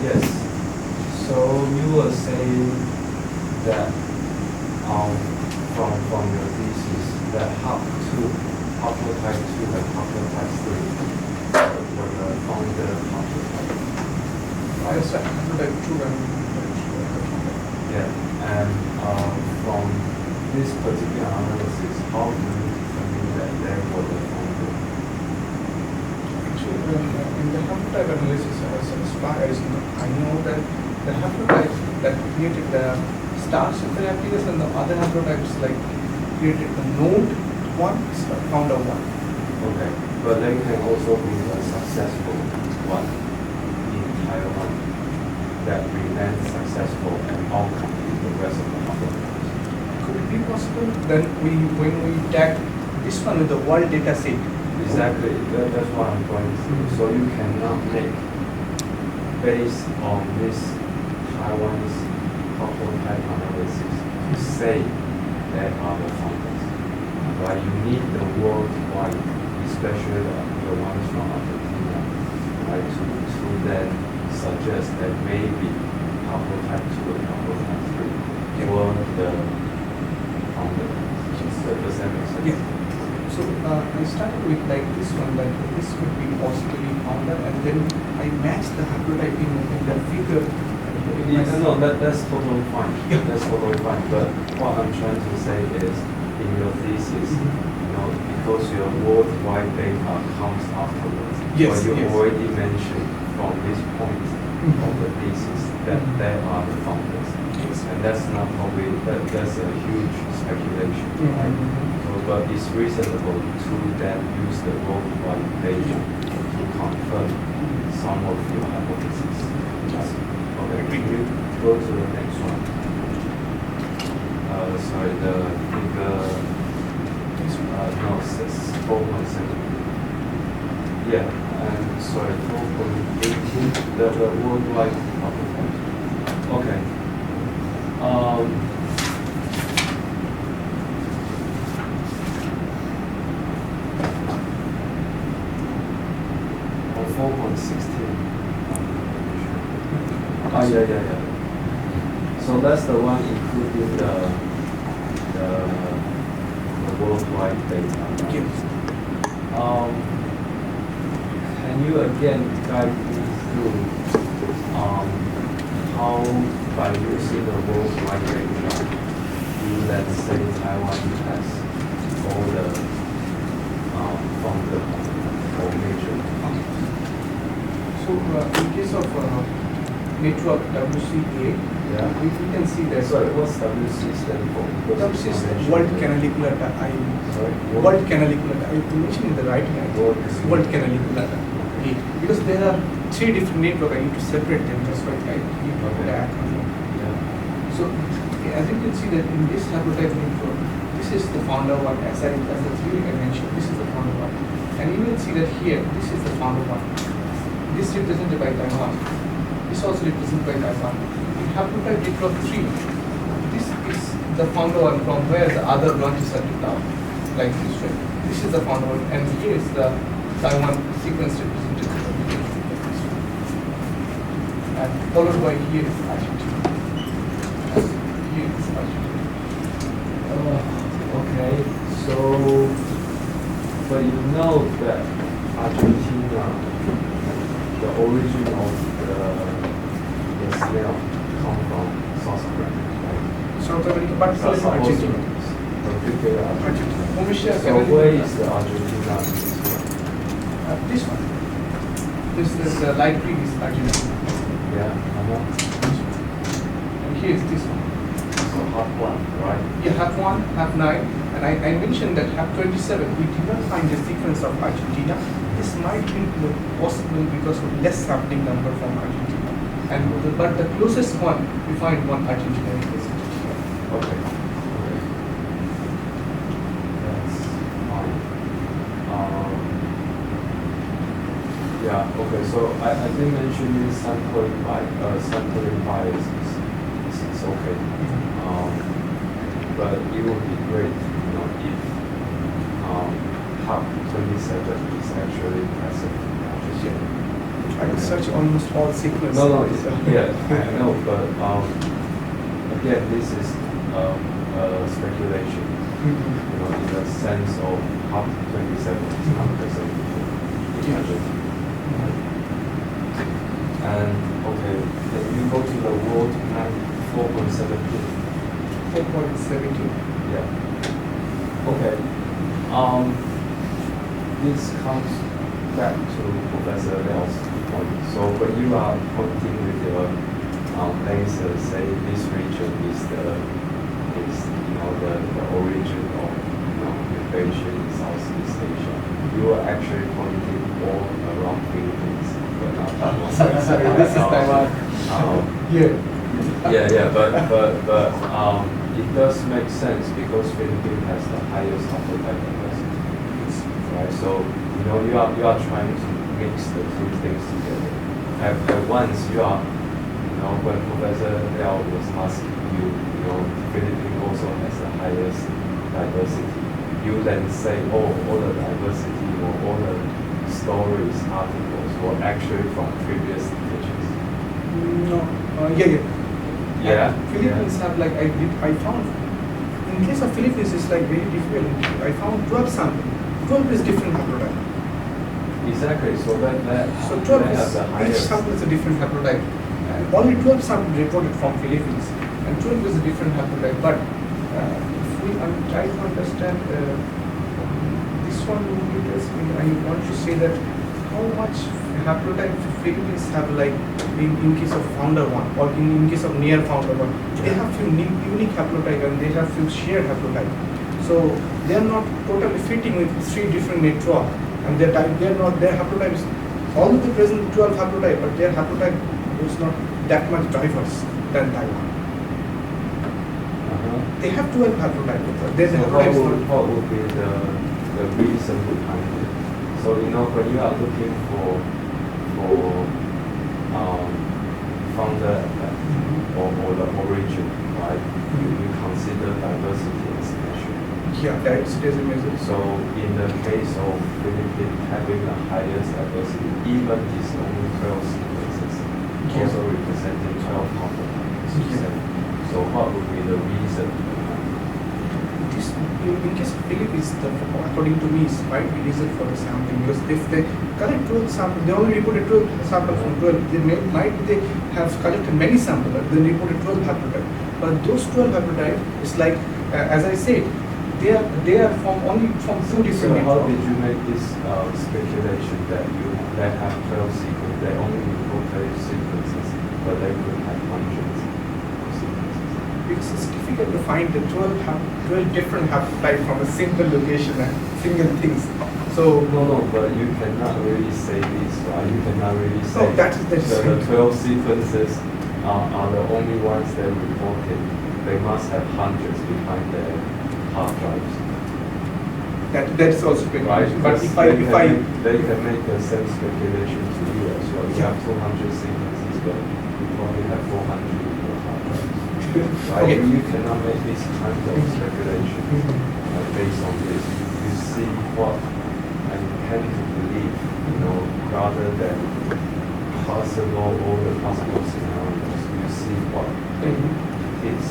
Yes. So you were saying that the haplotype 2 and haplotype 3 were the founder haplotype. I understand haplotype 2 and Yeah, and from this particular analysis, how do you determine that they were the founder? actually in the haplotype analysis, as far as I know that the haplotypes that created the star super activities and the other haplotypes like created the node 1, founder 1. Okay, but they can also be a successful one in Taiwan that remains successful and outcompete the rest of the haplotypes. Could it be possible? Then when we tag this one with the world data set. Exactly, that's what I'm going through. So you cannot make, based on this Taiwanese haplotype analysis, to say they are the founders. Right? You need the worldwide, especially the ones from Argentina, right, to then suggest that maybe haplotype 2 and haplotype 3 were the founders. Does that make sense? Yeah. So I started with like this one, like this could be possibly founder, and then I matched the haplotype in the figure. No, that's totally fine. Yeah. That's totally fine. But what I'm trying to say is, in your thesis, because your worldwide data comes afterwards, Yes, but you yes. already mentioned from this point of the thesis that they are the founders. Yes. And that's not probably, that's a huge speculation, right? So, but it's reasonable to then use the worldwide data to confirm some of your hypotheses. Yes. Okay, can you go to the next one? Sorry, the figure, no, 4.7. Yeah, and sorry, 4.18, the worldwide hypothesis. Okay. On 4.16. Yeah. So that's the one including the worldwide data. Right? Yes. Can you again guide me through how, by using the worldwide data, you let's say Taiwan has all the founder or major. So in case of network WCA, Yeah. we can see that Sorry, what's WC stand for? Because WC it's is not mentioned World here. Canalicular Data. Sorry, World Canalicular Data. I mentioned in the writing. World Canalicular Data. Okay. Because there are 3 different networks, I need to separate them. That's why I need to put that. Yeah. So as you can see that in this haplotype network, this is the founder one. As the theory I mentioned, this is the founder one. And you will see that here, this is the founder one. This represented by Taiwan. This also represented by Taiwan. In haplotype network 3, this is the founder one from where the other branches are down, like this way. This is the founder one, and here is the Taiwan sequence represented. And followed by here is Argentina. And here is Argentina. Okay, so, but you know that Argentina, the origin of the snail come from South America, right? South America, but South Argentina. Particularly Argentina. Argentina. Pomacea, So where is the Argentina in this one? This one. This is the light green is Argentina. Yeah, And here is this one. So half one, right? Yeah, half 1, half 9. And I mentioned that half 27, we did not find the sequence of Argentina. This might be possible because of less sampling number from Argentina. And but the closest one, we find one Argentina represented here. Okay. That's fine. Yeah, okay, so I think mentioning sampling bias is okay. But it would be great, if half 27 is actually present. I can search almost all sequences. No, yeah, I know, but again, this is speculation. You know, in the sense of half 27 is not present in hydrogen. And okay, then you go to the world map 4.17. 4.17. Yeah. Okay. This comes back to Professor Liao's point. So when you are pointing with your laser, say this region is the origin of mutation in Southeast Asia, you are actually pointing all around Philippines, but not Taiwan. Sorry, this is Taiwan. Yeah, but it does make sense because Philippines has the highest haplotype diversity, right? So you are trying to mix the two things together. At once you are, when Professor Liao was asking you, Philippines also has the highest diversity. You then say, oh, all the diversity or all the stories, articles were actually from previous teachers. No. Yeah. Philippines have I found, in case of Philippines it's like very difficult. I found 12 samples. 12 is different haplotype. Exactly. So So 12 they have is, the each highest. sample is a different haplotype. And only 12 samples reported from Philippines. And 12 is a different haplotype. But if we try to understand this one, I want to say that how much haplotype Philippines have in case of founder one or in case of near founder one. They have few unique haplotype and they have few shared haplotype. So they are not totally fitting with 3 different network, and their haplotypes, although they present 12 haplotype, but their haplotype is not that much diverse than Taiwan. They have 12 haplotype, but their haplotype is not. What would be the reason behind it? So when you are looking for founder effect or the origin, right? You consider diversity as measure. Yeah, diversity as a measure. So in the case of Philippines having the highest diversity, even its only 12 sequences, also representing 12 haplotypes. So what would be the reason? In case of Philippines, according to me, it might be reason for the sampling, because if they collect 12 samples, they only reported 12 samples from 12. They have collected many samples, but they reported 12 haplotypes. But those 12 haplotypes is like, as I said, they are only from 2 different. So how did you make this speculation that they have 12 sequences? They only report 12 sequences, but they could have hundreds of sequences. Because it's difficult to find the 12 different haplotypes from a single location and single things. So No, but you cannot really say this, right? You cannot really say that is the 12 sequences are the only ones that reported. They must have hundreds behind their hard drives. That's also Right, speculation. But they can make the same speculation to you as well. You have 200 sequences, but you probably have 400 in your hard drives. Right? Okay. You cannot make this kind of speculation based on this. You see what I tend to believe, rather than all the possible scenarios. You see what is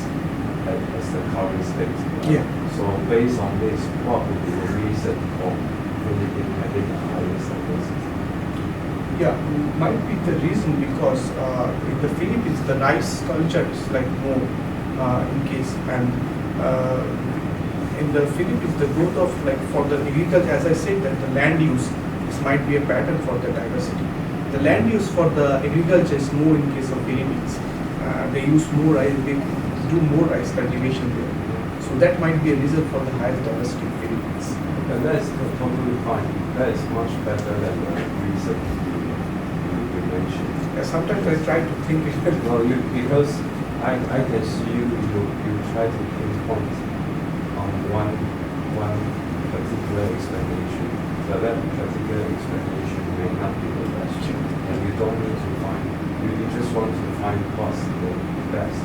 as the current state. Yeah. So based on this, what would be the reason for Philippines having the highest diversity? Yeah, might be the reason because in the Philippines the rice culture is more in case, and in the Philippines the growth of for the agriculture, as I said, that the land use might be a pattern for the diversity. The land use for the agriculture is more in case of Philippines. They use more rice, they do more rice cultivation there. So that might be a reason for the higher diversity in Philippines. And that is totally fine. That is much better than the reason you mentioned. Yeah, sometimes I try to think No, because I can see you try to pinpoint on one particular explanation, but that particular explanation may not be the best, and you don't need to find. You just want to find what's the best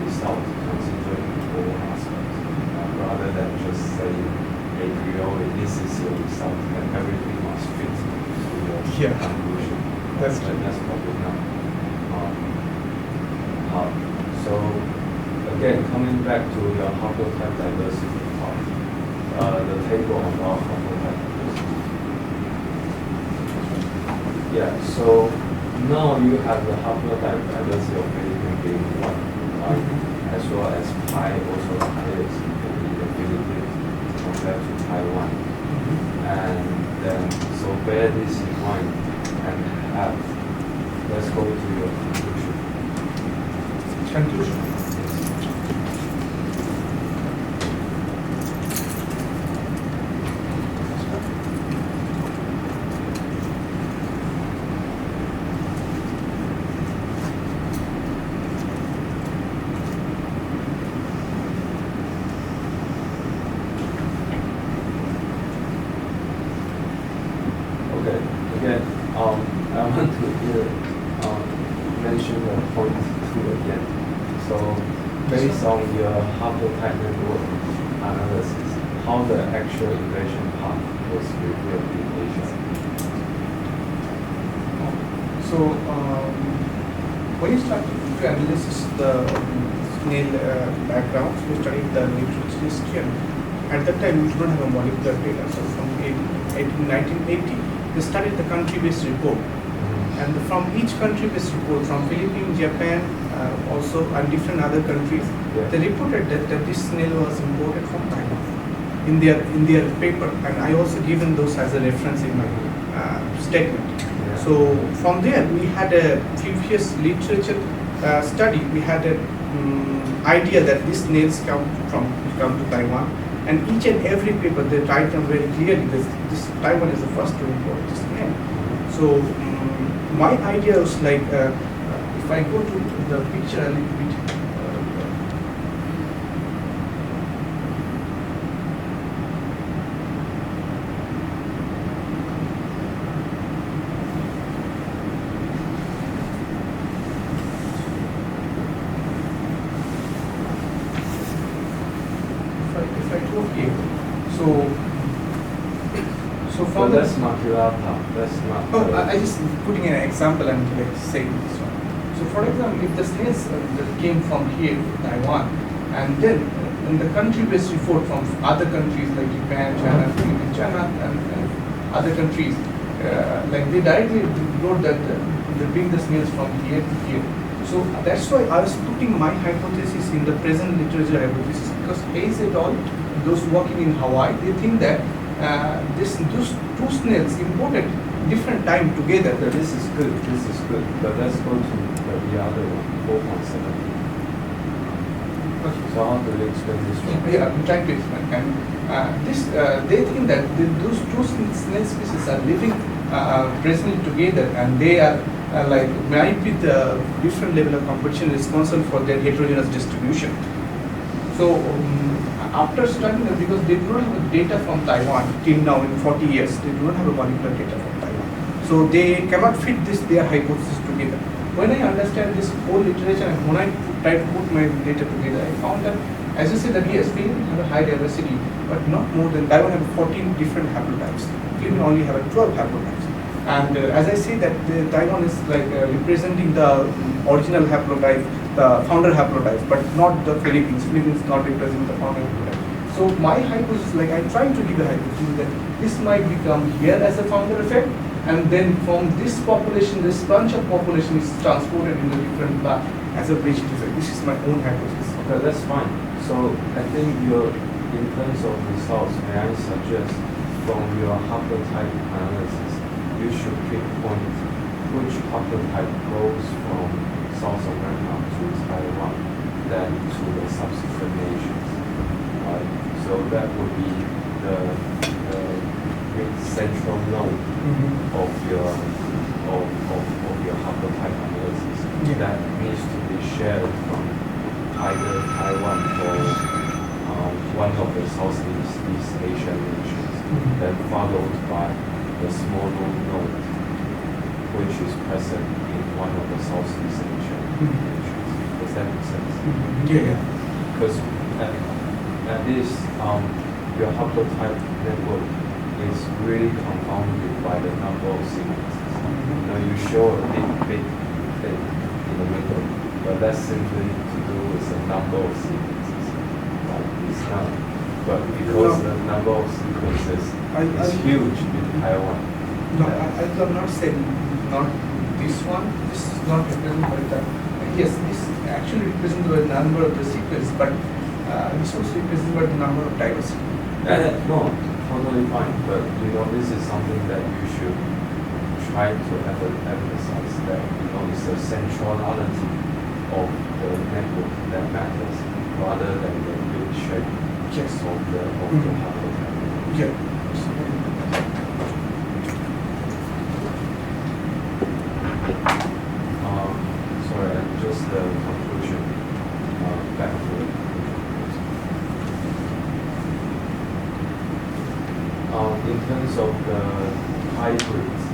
result considering all aspects, rather than just saying a priori this is your result and everything must fit to your conclusion. That's probably not. So again, coming back to your haplotype diversity part, the table about haplotype diversity. Yeah, so now you have the haplotype diversity of Philippines being 1, right? As well as pi also the highest in the Philippines compared to Taiwan. And then, so bear this in mind and have, let's go to your conclusion. Conclusion. Okay, again, I want to mention the point 2 again. So, based on your haplotype network analysis, how the actual invasion path was revealed in Asia. So, when you start to analyze the snail background, we studied the nutritional skin. At that time, we did not have a molecular data. So, from 1980, they studied the country-based report. And from each country-based report, from Philippines, Japan, also and different other countries, they reported that this snail was imported from Taiwan in their paper, and I also given those as a reference in my statement. So from there, we had a previous literature study. We had an idea that these snails come to Taiwan, and each and every paper they write them very clearly. This Taiwan is the first to import this snail. So my idea was like, if I go to the picture a little bit. If I go here, so from But that's maculata, that's not. Oh, I just putting an example and like saying this one. So for example, if the snails that came from here to Taiwan, and then in the country-based report from other countries like Japan, China, and other countries, like they directly wrote that they bring the snails from here to here. So that's why I was putting my hypothesis in the present literature hypothesis, because Hayes et al., those working in Hawaii, they think that those two snails imported different time together. Okay, this is good, but let's go to the other one, 4.7. Okay. So how do you explain this one? Yeah, I'm trying to explain. And they think that those two snail species are living presently together, and they are like might be the different level of competition responsible for their heterogeneous distribution. So after studying them, because they do not have data from Taiwan till now in 40 years, they do not have a molecular data from Taiwan. So they cannot fit their hypothesis together. When I understand this whole literature and when I try to put my data together, I found that, as you said, that yes, we have a high diversity, but not more than Taiwan have 14 different haplotypes. We only have 12 haplotypes. And as I say that Taiwan is like representing the original haplotype, the founder haplotype, but not the Philippines. Philippines not representing the founder haplotype. So my hypothesis, like I try to give a hypothesis that this might become here as a founder effect, and then from this population, this bunch of population is transported in a different path as a bridge effect. This is my own hypothesis. Okay, that's fine. So I think in terms of results, may I suggest from your haplotype analysis, you should pinpoint which haplotype goes from South America to Taiwan, then to the subsequent nations. Right? So that would be the central node of your haplotype analysis. Yeah. That needs to be shared from either Taiwan or one of the Southeast Asian nations, then followed by the small node, which is present in one of the Southeast Asian nations. Does that make sense? Yeah. Because at this, your haplotype network is really confounded by the number of sequences. You show a big thing in the middle, but that's simply to do with the number of sequences. It's not but because the number of sequences is huge in Taiwan. No, I will not say not this one. This is not represented by the. Yes, this actually represents the number of the sequence, but this also represents by the number of diversity. No, totally fine. But you know, this is something that you should try to emphasize that you know it's the centrality of the network that matters, rather than the big shape of the hypertext. Yeah. Sorry, and just the conclusion back to it. In terms of the hybrids,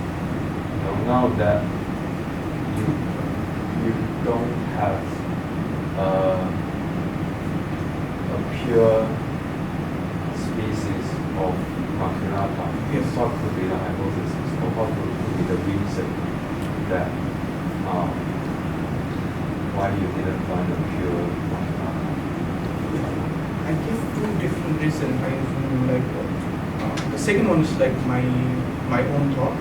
you know, now that you don't have a pure species of maculata, Yes. what could be the hypothesis, or what could be the reason that why you didn't find a pure maculata? I give two different reasons. The second one is like my own thought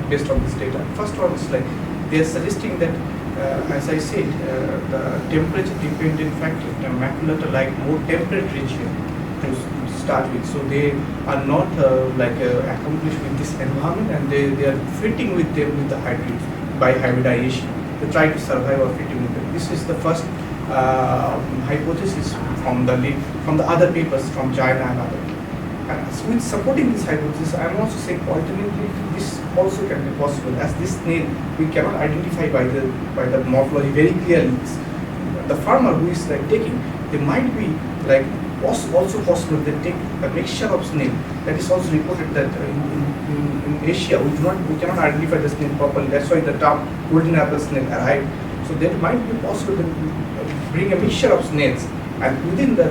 based on this data. First one is like they are suggesting that, as I said, the temperature dependent factor, the maculata like more temperate region to start with. So they are not accomplished with this environment, and they are fitting with them with the hybrids by hybridization. They try to survive or fitting with them. This is the first hypothesis from the other papers from China and other. So with supporting this hypothesis, I am also saying alternately this also can be possible. As this snail, we cannot identify by the morphology very clearly. The farmer who is like taking, they might be like also possible they take a mixture of snail. That is also reported that in Asia we cannot identify the snail properly. That's why the term golden apple snail arrived. So there might be possible to bring a mixture of snails, and within the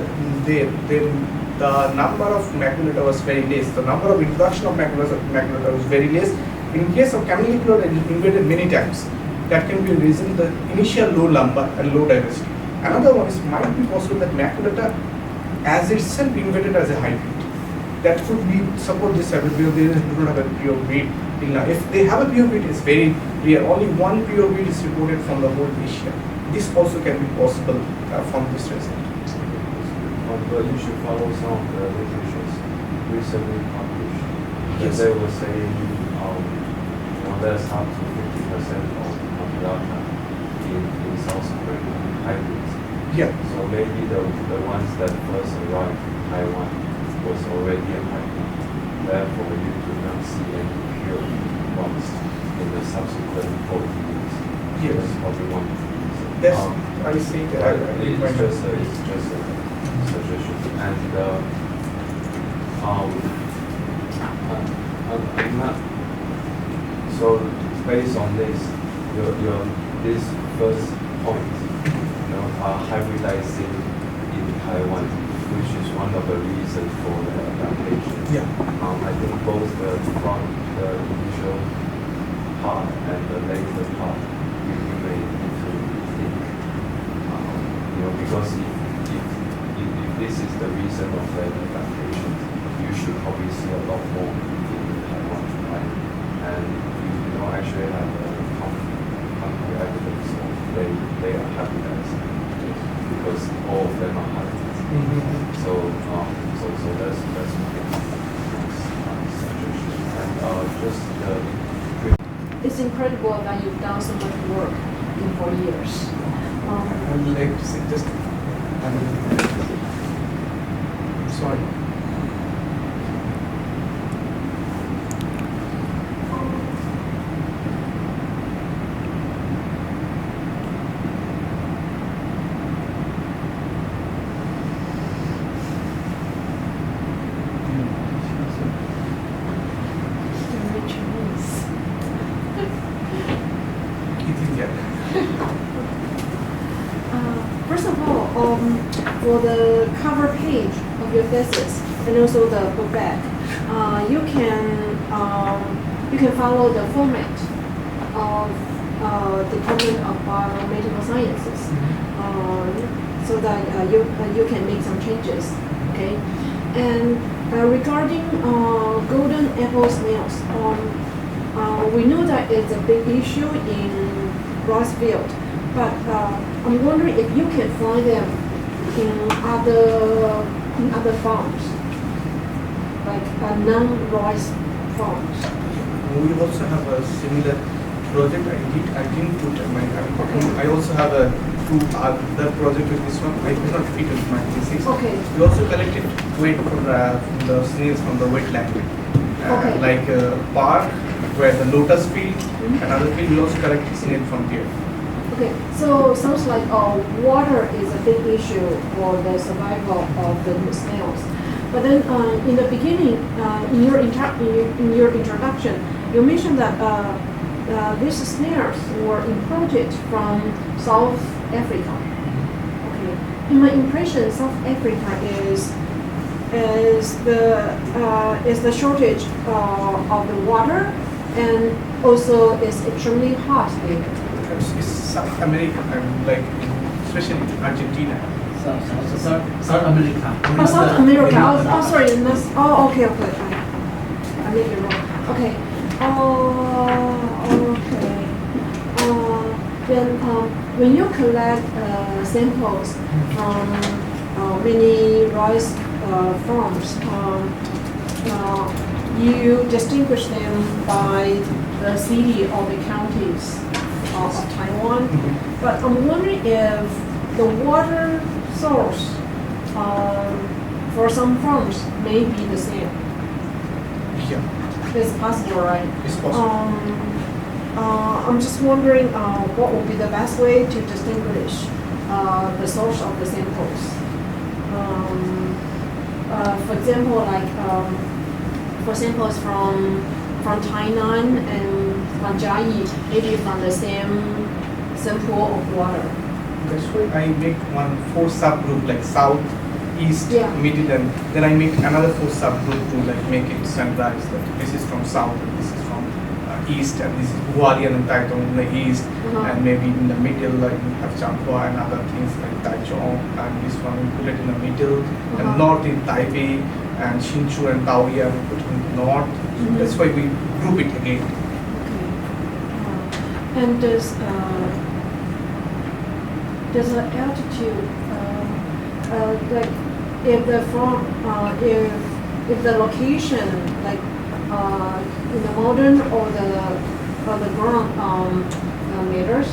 number of maculata was very less. The number of introduction of maculata was very less. In case of camelliculata, it is invaded many times. That can be a reason, the initial low number and low diversity. Another one is might be possible that maculata as itself invaded as a hybrid. That could be support this hybrid because they do not have a pure breed till now. If they have a pure breed, it's very rare. Only one pure breed is reported from the whole Asia. This also can be possible from this result. But you should follow some of the literatures recently published. Yes. They were saying, there's up to 50% of maculata in South America hybrids. Yeah. So maybe the ones that first arrived in Taiwan was already a hybrid. Therefore, you do not see any pure ones in the subsequent 40 years. Yes. That's probably one. That's I see that. It's just a suggestion. And I'm not. So based on this, this first point, hybridizing in Taiwan, which is one of the reasons for the adaptation. Yeah. I think both the initial part and the later part, you may need to think, because if this is the reason of the adaptation, you should probably see a lot more in Taiwan, right? And you don't actually have a concrete evidence of they are hybridized because all of them are hybrids. So that's my suggestion. And just it's incredible that you've done so much work in 4 years. I would like to say just, I'm sorry. First of all, for the cover page of your thesis and also the book back, you can follow the format of Department of Biomedical Sciences, so that you can make some changes. Okay, And regarding golden apple snails, we know that it's a big issue in rice field, but I'm wondering if you can find them in other farms, like non-rice farms. We also have a similar project. I didn't put I also have a two other project with this one. I cannot fit with my thesis. Okay. We also collected weight from the snails from the wetland, Okay. like park where the lotus field, another field. We also collected snail from there. Okay, so sounds like water is a big issue for the survival of the snails. But then in the beginning, in your introduction, you mentioned that these snails were imported from South Africa. Okay, in my impression, South Africa is the shortage of the water, and also is extremely hot there. It's South America, like especially Argentina. South America. Oh, South America. Oh, sorry. Okay. I made it wrong. Okay. Okay. Then when you collect samples from many rice farms, you distinguish them by the city or the counties of Taiwan. But I'm wondering if the water source for some farms may be the same. Yeah, It's possible, right? it's possible. I'm just wondering what would be the best way to distinguish the source of the samples. For example, like for samples from Tainan and from Chiayi, maybe from the same pool of water. That's why I make four subgroup like south, east, Yeah. middle, and then I make another four subgroup to like make it standardized. Like this is from south, and this is from east, and this is Hualien and Taitung in the east, and maybe in the middle like we have Changhua and other things like Taichung, and this one we put it in the middle, and north in Taipei, and Hsinchu and Taoyuan we put it in the north. That's why we group it again. Okay. And does the altitude, like if the farm, if the location, like in the mountain or the ground matters?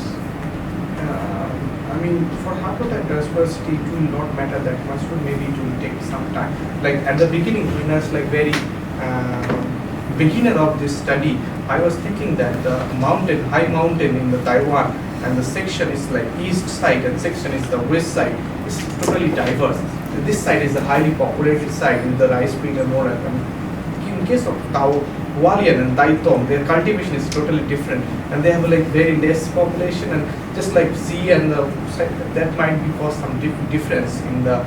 I mean, for habitat diversity, it will not matter that much, but maybe it will take some time. Like at the beginning, when I was like very beginner of this study, I was thinking that the high mountain in the Taiwan, and the section is like east side and section is the west side. It's totally diverse. This side is the highly populated side with the rice field and more. In case of Hualien and Taitung, their cultivation is totally different, and they have like very less population, and just like sea and the that might be cause some difference in the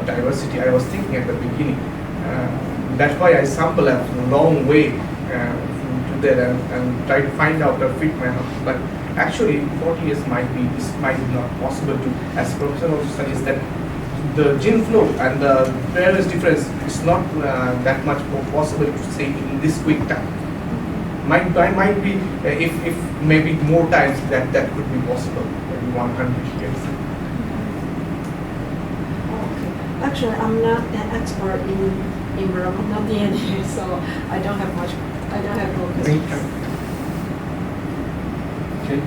diversity. I was thinking at the beginning. That's why I sample a long way to there and try to find out the fit manner. But actually, 40 years this might be not possible to, as Professor also studies that the gene flow and the various difference is not that much more possible to say in this quick time. Might be if maybe more times that could be possible, maybe 100 years. Okay. Actually, I'm not an expert in environmental DNA, so I don't have more questions. Okay.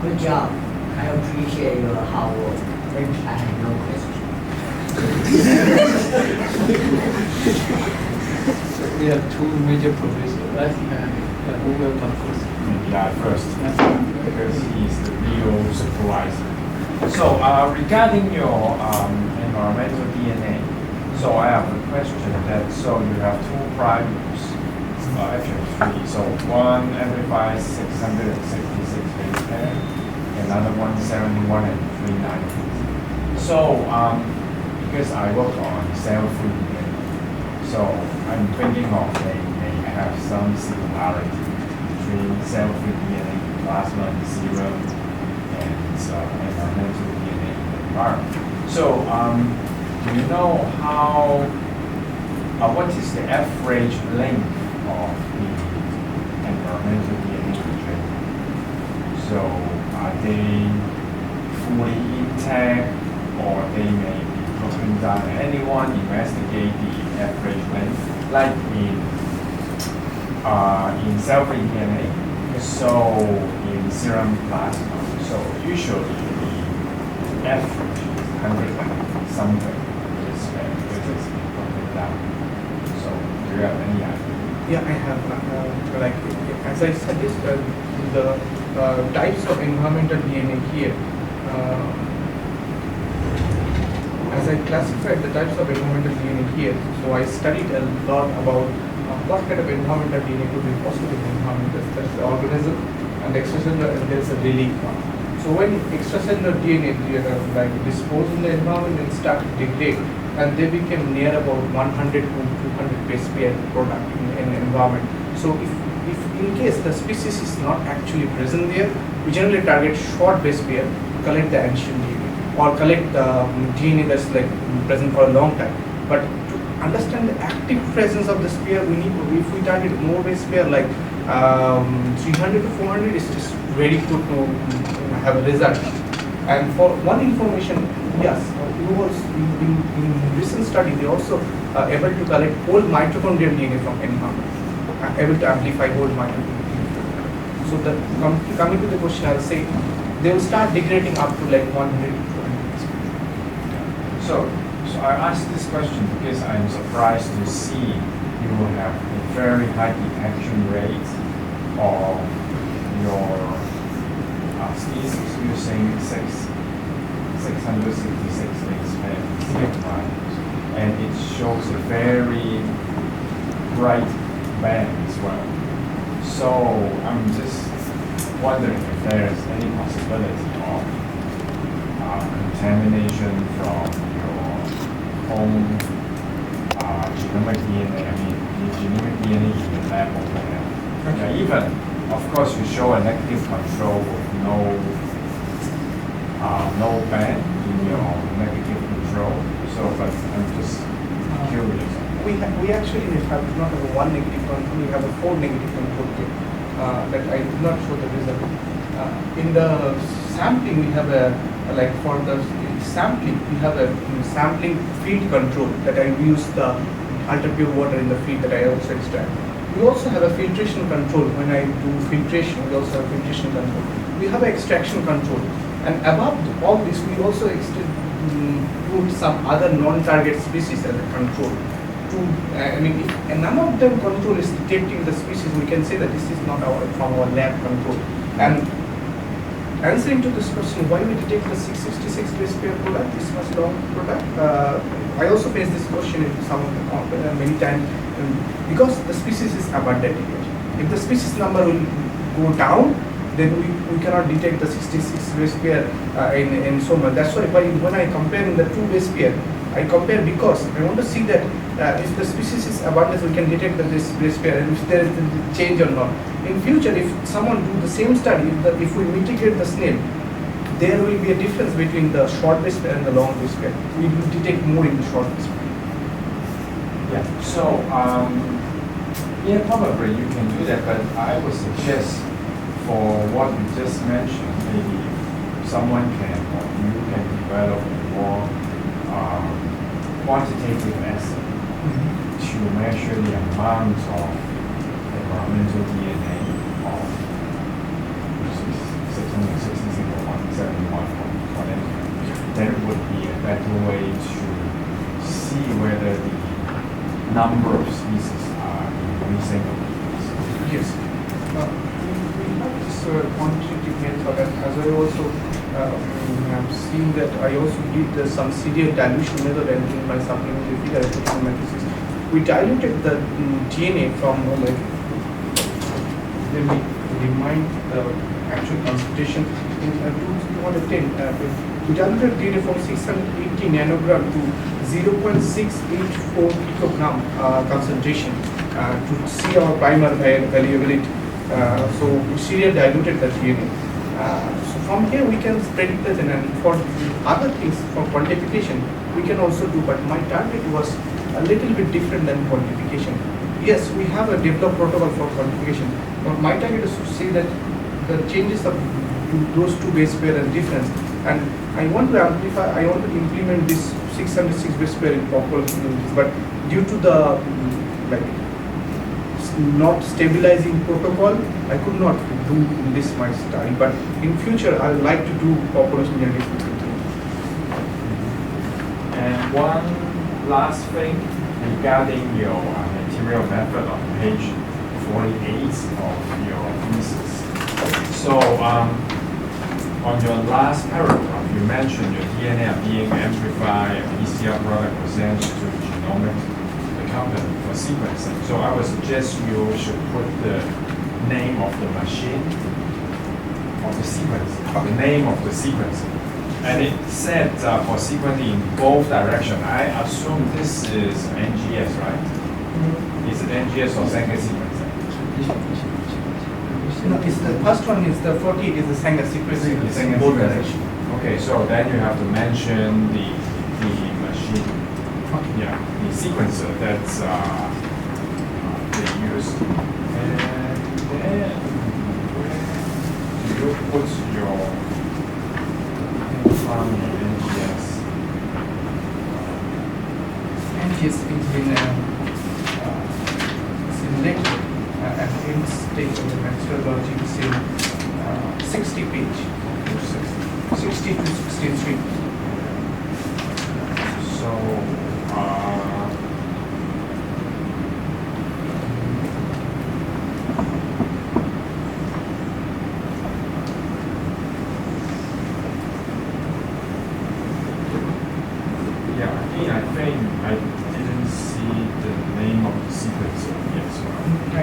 Good job. I appreciate your hard work. I have no question. We have two major professors, right? Who will talk first? Yeah, first, because he's the real supervisor. So regarding your environmental DNA, so I have a question that, so you have two prime groups, actually three. So one amplifies 666 base pair, another 171 and 390. So because I work on cell-free DNA, so I'm thinking of they may have some similarity between cell-free DNA, plasma and serum, and environmental DNA in the environment. So do you know how, what is the average length of the environmental DNA chain? So are they fully intact, or they may be broken down? Anyone investigate the average length, like in cell-free DNA, so in serum plasma? So usually the average is 100 something is which is broken down. So do you have any idea? Yeah, I have. Like as I said, this the types of environmental DNA here. As I classified the types of environmental DNA here, so I studied a lot about what kind of environmental DNA could be possible in the environment. That's the organism, and extracellular, and there's a relic one. So when extracellular DNA like disposed in the environment and started to degrade, and they became near about 100 to 200 base pair product in the environment. So if in case the species is not actually present there, we generally target short base pair to collect the ancient DNA or collect the DNA that's like present for a long time. But to understand the active presence of this pair, we need, if we target more base pair like 300 to 400, is just very good to have a result. And for one information, yes, in recent study, they also able to collect whole mitochondrial DNA from environment, able to amplify whole mitochondrial DNA. So the, coming to the question, I'll say they will start degrading up to like 100 to 200. So I asked this question because I'm surprised to see you will have a very high detection rate of your species using 666 base pairs, right? And it shows a very bright band as well. So I'm just wondering if there's any possibility of contamination from your own genomic DNA, I mean the genomic DNA in the lab or whatever. Okay. Even, of course, you show a negative control with no band in your negative control. So, but I'm just curious. We actually have not have a one negative control, we have a 4 negative control here. That I did not show the result. In the sampling, we have a, like for the sampling, we have a sampling feed control that I use the ultra pure water in the feed that I also extract. We also have a filtration control. When I do filtration, we also have filtration control. We have an extraction control. And above all this, we also put some other non-target species as a control. I mean, if none of them control is detecting the species, we can say that this is not from our lab control. And answering to this question, why we detect the 666 base pair product, this much long product, I also face this question in some of the many times, because the species is abundant here. If the species number will go down, then we cannot detect the 66 base pair in so much. That's why when I compare in the two base pair, I compare because I want to see that if the species is abundant, we can detect that this base pair and if there is a change or not. In future, if someone do the same study, if we mitigate the snail, there will be a difference between the short base pair and the long base pair. We will detect more in the short base pair. Yeah. So yeah, probably you can do that, but I would suggest for what you just mentioned, maybe someone can or you can develop a more quantitative assay to measure the amount of environmental DNA of 666 or 171 or whatever. That would be a better way to see whether the number of species are increasing or decreasing. Yes. We have this quantitative method, and as I also have seen that I also did some serial dilution method, and in my supplementary feed I put some matrices. We diluted the DNA from like, let me remind the actual concentration in 210. We diluted DNA from 680 nanogram to 0.684 picogram concentration to see our primer variability. So we serial diluted the DNA. So from here we can predict the and for other things, for quantification, we can also do, but my target was a little bit different than quantification. Yes, we have a developed protocol for quantification, but my target is to say that the changes of those two base pair are different, and I want to amplify, I want to implement this 606 base pair in population units, but due to the not stabilizing protocol, I could not do this my study, but in future I would like to do population genetics. And one last thing regarding your material method on page 48 of your thesis. So on your last paragraph, you mentioned your DNA are being amplified, PCR product presents to genomic company for sequencing. So I would suggest you should put the name of the machine of the sequencing, the name of the sequencing. And it said for sequencing in both directions. I assume this is NGS, right? Is it NGS or Sanger sequencing? No, it's the first one is the 48 is the Sanger sequencing. It's in both directions. Okay, so then you have to mention the machine. Yeah, the sequencer that's they use. And then where do you put your NGS? NGS is in lecture at the end stage of the methodology is in 60 page. 60 to 63. So I think I didn't see the name of the sequencer yet. So I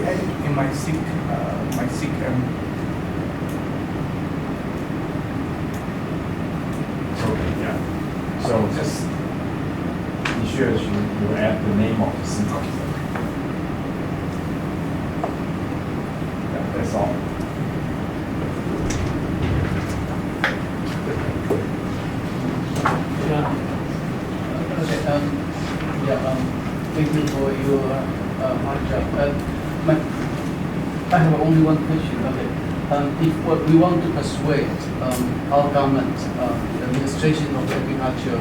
added in my seq okay, yeah. So just be sure you add the name of the sequencer. Yeah, that's all. Thank you for your hard job. I have only one question. Okay, if we want to persuade our government, the administration of agriculture,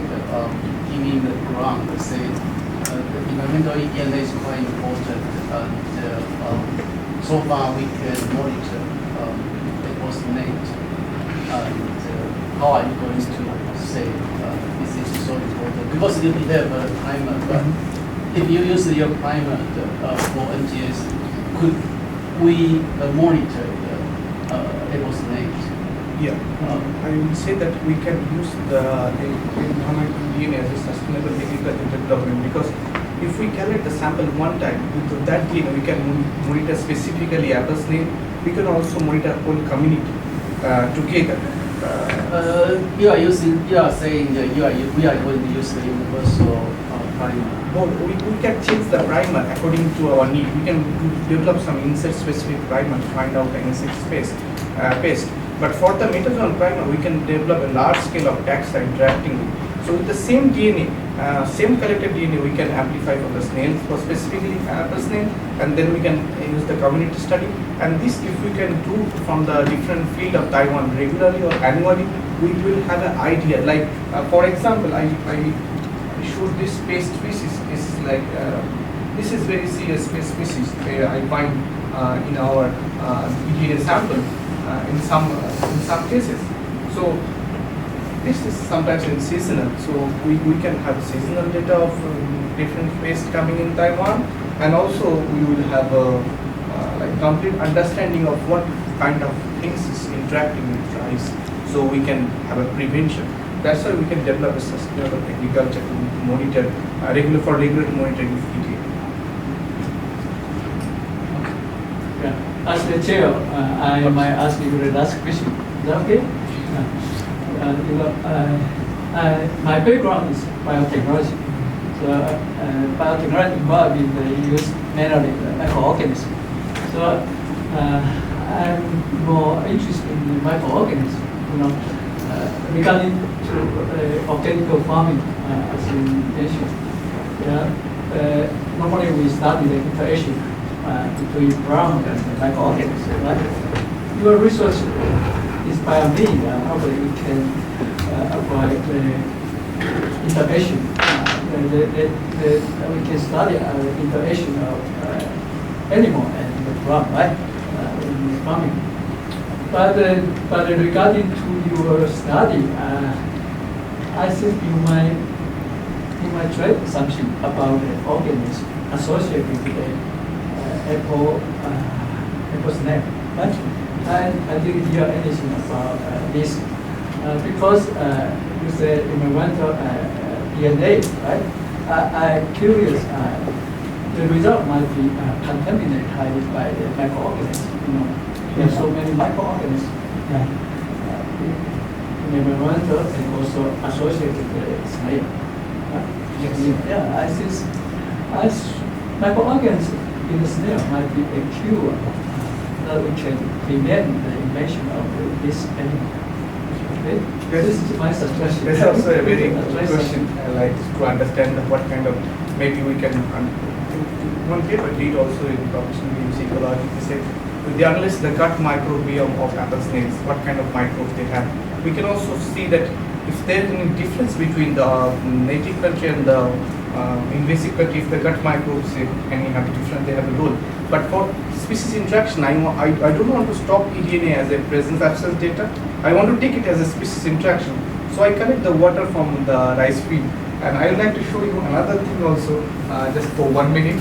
giving the grant, say the environmental DNA is quite important, and so far we can monitor it was named. And how are you going to say this is so important? Because you have a primer, but if you use your primer for NGS, could we monitor it was named? Yeah, I would say that we can use the environmental DNA as a sustainable agricultural development, because if we collect the sample one time, with that DNA we can monitor specifically apple snail. We can also monitor whole community together. You are saying that we are going to use the universal primer. No, we can change the primer according to our need. We can develop some insect-specific primer to find out the insect pest. But for the metazoan primer, we can develop a large scale of taxa interacting with. So with the same DNA, same collected DNA, we can amplify for the snails, for specifically apple snail, and then we can use the community study. And this, if we can do from the different field of Taiwan regularly or annually, we will have an idea. Like, for example, I showed this pest species. This is like this is very serious pest species where I find in our DNA sample in some cases. So this is sometimes in seasonal. So we can have seasonal data of different pests coming in Taiwan, and also we will have a like complete understanding of what kind of things is interacting with rice. So we can have a prevention. That's why we can develop a sustainable agriculture to monitor regular monitoring of ETA. Yeah. As the chair, I might ask you the last question. Is that okay? My background is biotechnology. So biotechnology involved in the use mainly the microorganisms. So I'm more interested in the microorganisms, regarding to organic farming, as you mentioned. Normally we study the interaction between plant and the microorganisms, right? Your research inspired me. Probably we can apply the interaction. We can study the interaction of animal and the plant, right? In farming. But regarding to your study, I think you might try something about the organisms associated with the apple snail, right? I didn't hear anything about this because you said environmental DNA, right? I'm curious. The result might be contaminated by the microorganisms. There are so many microorganisms in the environmental and also associated with the snail. Yeah, I think microorganisms in the snail might be a cure that we can prevent the invasion of this animal. Okay? This is my suggestion. That's also a very good question. I like to understand what kind of, maybe we can, one paper did also in functional ecology, they said, they analyze the gut microbiome of apple snails, what kind of microbes they have. We can also see that if there is any difference between the native country and the invasive country, if the gut microbes can have different, they have a role. But for species interaction, I don't want to stop eDNA as a presence absence data. I want to take it as a species interaction. So I collect the water from the rice field, and I would like to show you another thing also, just for 1 minute.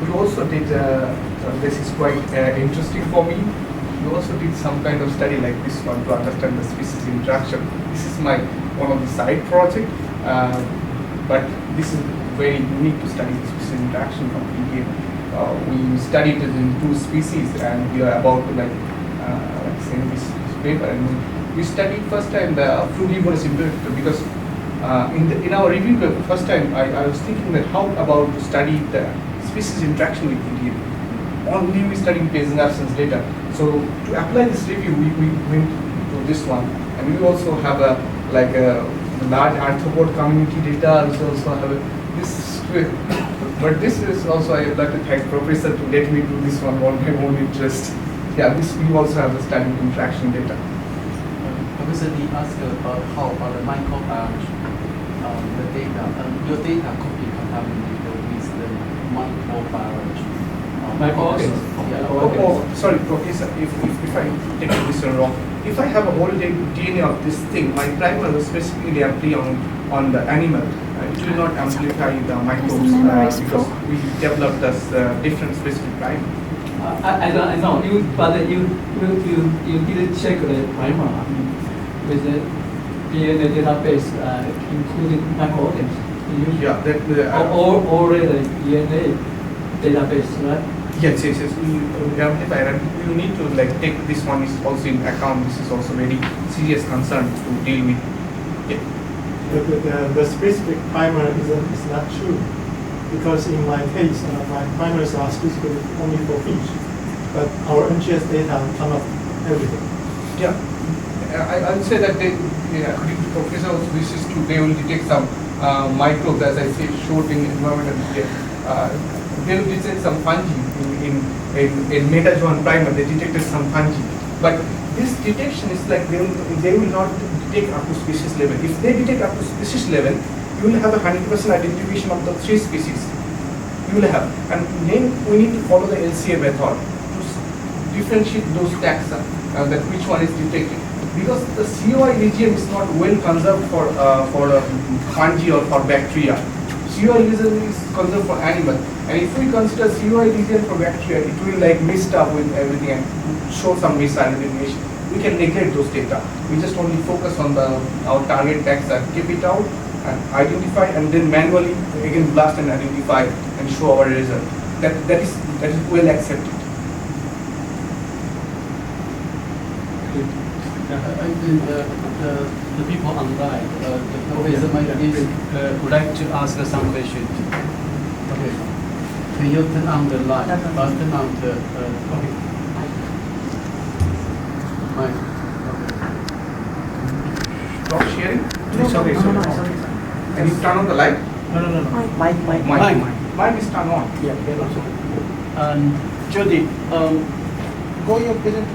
We also did, this is quite interesting for me. We also did some kind of study like this one to understand the species interaction. This is one of the side project, but this is very unique to study the species interaction from PDA. We studied it in 2 species, and we are about to send this paper. And we studied first time the frugivorous invertebrate because in our review paper first time I was thinking that how about to study the species interaction with PDA. Only we studied presence absence data. So to apply this review, we went to this one, and we also have a large arthropod community data. We also have this, but this is also I would like to thank Professor to let me do this one on my own interest. Yeah, this we also have the study interaction data. Professor Lee asked about how about the microbiology, the data. Your data could be contaminated with the microbiology. Microorganisms. Sorry, Professor, if I take this wrong, if I have a whole DNA of this thing, my primer will specifically apply on the animal. It will not amplify the microbes because we developed this different specific primer. I know, but you didn't check the primer with the DNA database including microorganisms. Yeah, or the DNA database, right? Yes. We amplify, and you need to take this one is also in account. This is also very serious concern to deal with. Yeah. The specific primer is not true, because in my case, my primers are specific only for fish, but our NGS data come up everything. Yeah, I would say that according to Professor this is true. They will detect some microbes, as I said, showed in environmental media. They will detect some fungi in metazoan primer. They detected some fungi, but this detection is they will not detect up to species level. If they detect up to species level, you will have a 100% identification of the 3 species. You will have, and then we need to follow the LCA method to differentiate those taxa that which one is detected. Because the COI region is not well conserved for fungi or for bacteria. COI region is conserved for animal, and if we consider COI region for bacteria, it will mixed up with everything and show some misidentification. We can neglect those data. We just only focus on our target taxa, keep it out and identify, and then manually again blast and identify and show our result. That is well accepted. I think the people online, the Professor would like to ask some questions. Okay. Can you turn on the light? Turn on the. Okay. Stop sharing? It's okay. Can you turn on the light? No. Mine is turned on. Jody, go your present.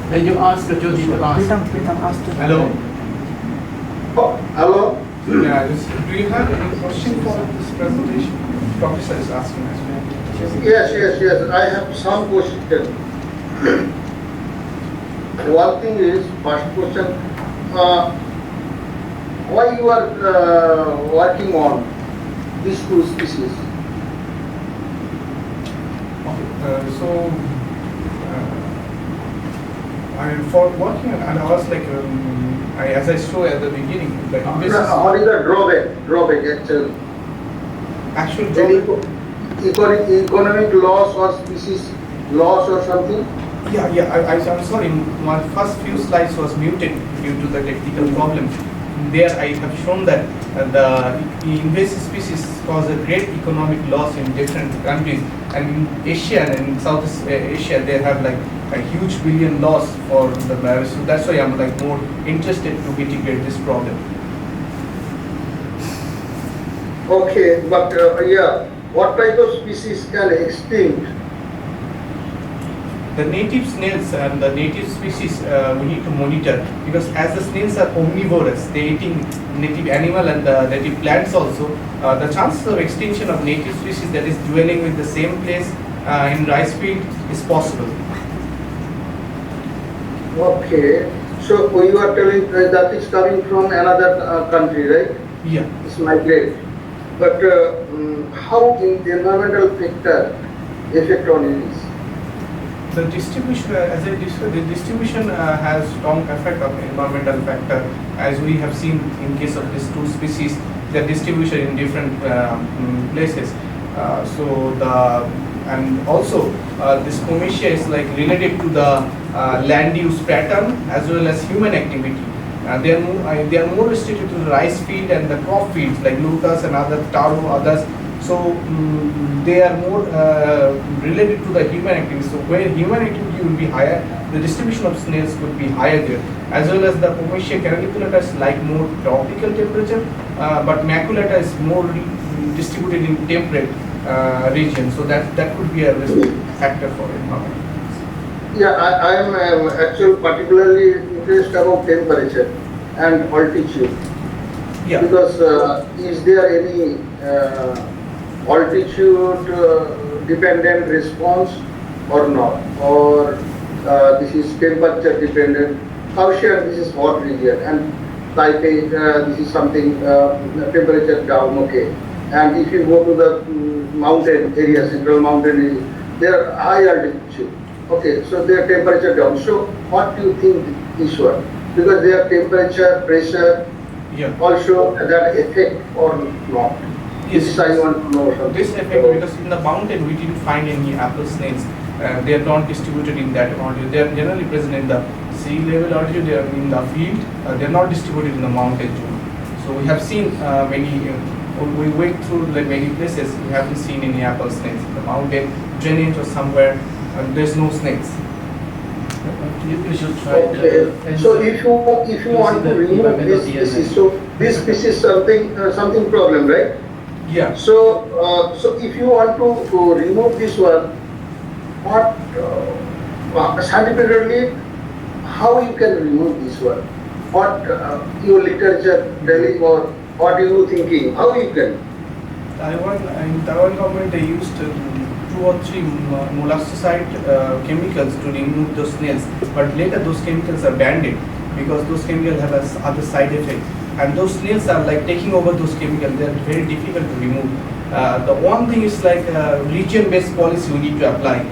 Can you ask Jody to ask? Hello? Oh, hello? Yeah, do you have any question for this presentation? Professor is asking as well. Yes. I have some question. One thing is, first question, why you are working on these two species? For working on, and I was like, as I showed at the beginning, like this is What is the drawback actually? actual Any drawback. economic loss or species loss or something? I'm sorry, my first few slides was muted due to the technical problem. There I have shown that the invasive species cause a great economic loss in different countries, and in Asia and in Southeast Asia they have like a huge billion loss for the virus. So that's why I'm like more interested to mitigate this problem. Okay, but what type of species can extinct? The native snails and the native species we need to monitor, because as the snails are omnivorous, they eating native animal and the native plants also, the chances of extinction of native species that is dwelling with the same place in rice field is possible. Okay, so you are telling that is coming from another country, right? Yeah. It's migrate. But how in the environmental factor effect on it? The distribution, as I discussed, the distribution has strong effect of environmental factor, as we have seen in case of these two species, the distribution in different places. And also this Pomacea is like related to the land use pattern as well as human activity. They are more restricted to the rice field and the crop fields like lucas and other taro, others. So they are more related to the human activity. So where human activity will be higher, the distribution of snails could be higher there. As well as the Pomacea caniculata is like more tropical temperature, but maculata is more distributed in temperate region. So that could be a risk factor for environment. Yeah, I am actually particularly interested about temperature and altitude. Yeah. Because is there any altitude dependent response or not? Or this is temperature dependent? How sure this is hot region and Taipei this is something temperature down, okay. And if you go to the mountain area, central mountain area, they are high altitude. Okay, so their temperature down. So what do you think this one? Because their temperature, pressure, also that effect or not? Yes, I want to know something. This effect, because in the mountain we didn't find any apple snails. They are not distributed in that altitude. They are generally present in the sea level altitude. They are in the field. They are not distributed in the mountain zone. So we have seen many. We went through like many places. We haven't seen any apple snails in the mountain drainage or somewhere. There's no snakes. You should try. Okay. So if you want to remove this species, so this species something problem, right? Yeah. So so if you want to remove this one, what scientifically how you can remove this one? What your literature telling or what you thinking? How you can? In Taiwan government they used 2 or 3 molluscicide chemicals to remove those snails, but later those chemicals are banned because those chemicals have other side effects, and those snails are like taking over those chemicals. They are very difficult to remove. The one thing is like region-based policy we need to apply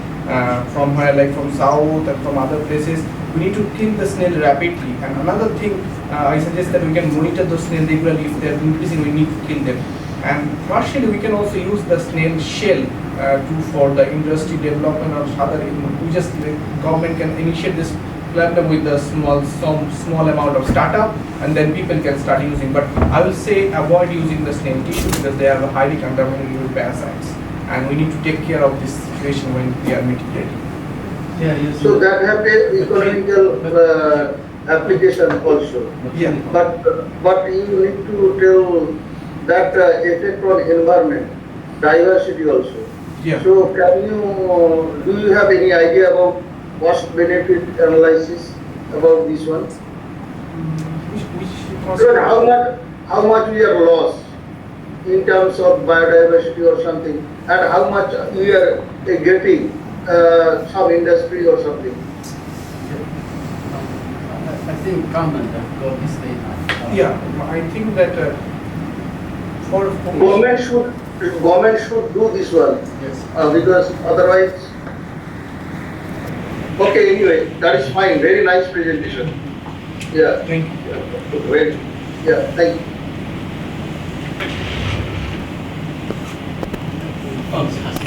from where, like from south and from other places. We need to kill the snail rapidly. And another thing, I suggest that we can monitor those snails regularly. If they are increasing, we need to kill them. And partially, we can also use the snail shell for the industry development or other. We just the government can initiate this problem with the small amount of startup, and then people can start using. But I will say avoid using the snail tissue because they are highly contaminated with parasites. and we need to take care of this situation when we are mitigating. Yeah, yes. So that have a economical application also. Yeah. But you need to tell that effect on environment, diversity also. Yeah. So do you have any idea about cost benefit analysis about this one? So how much we are lost in terms of biodiversity or something, and how much we are getting some industry or something? I think government got this data. Yeah, I think that for Government should do this one. Yes. Because otherwise, okay, anyway, that is fine. Very nice presentation. Yeah. thank you. Very, yeah, thank you. Pomacea.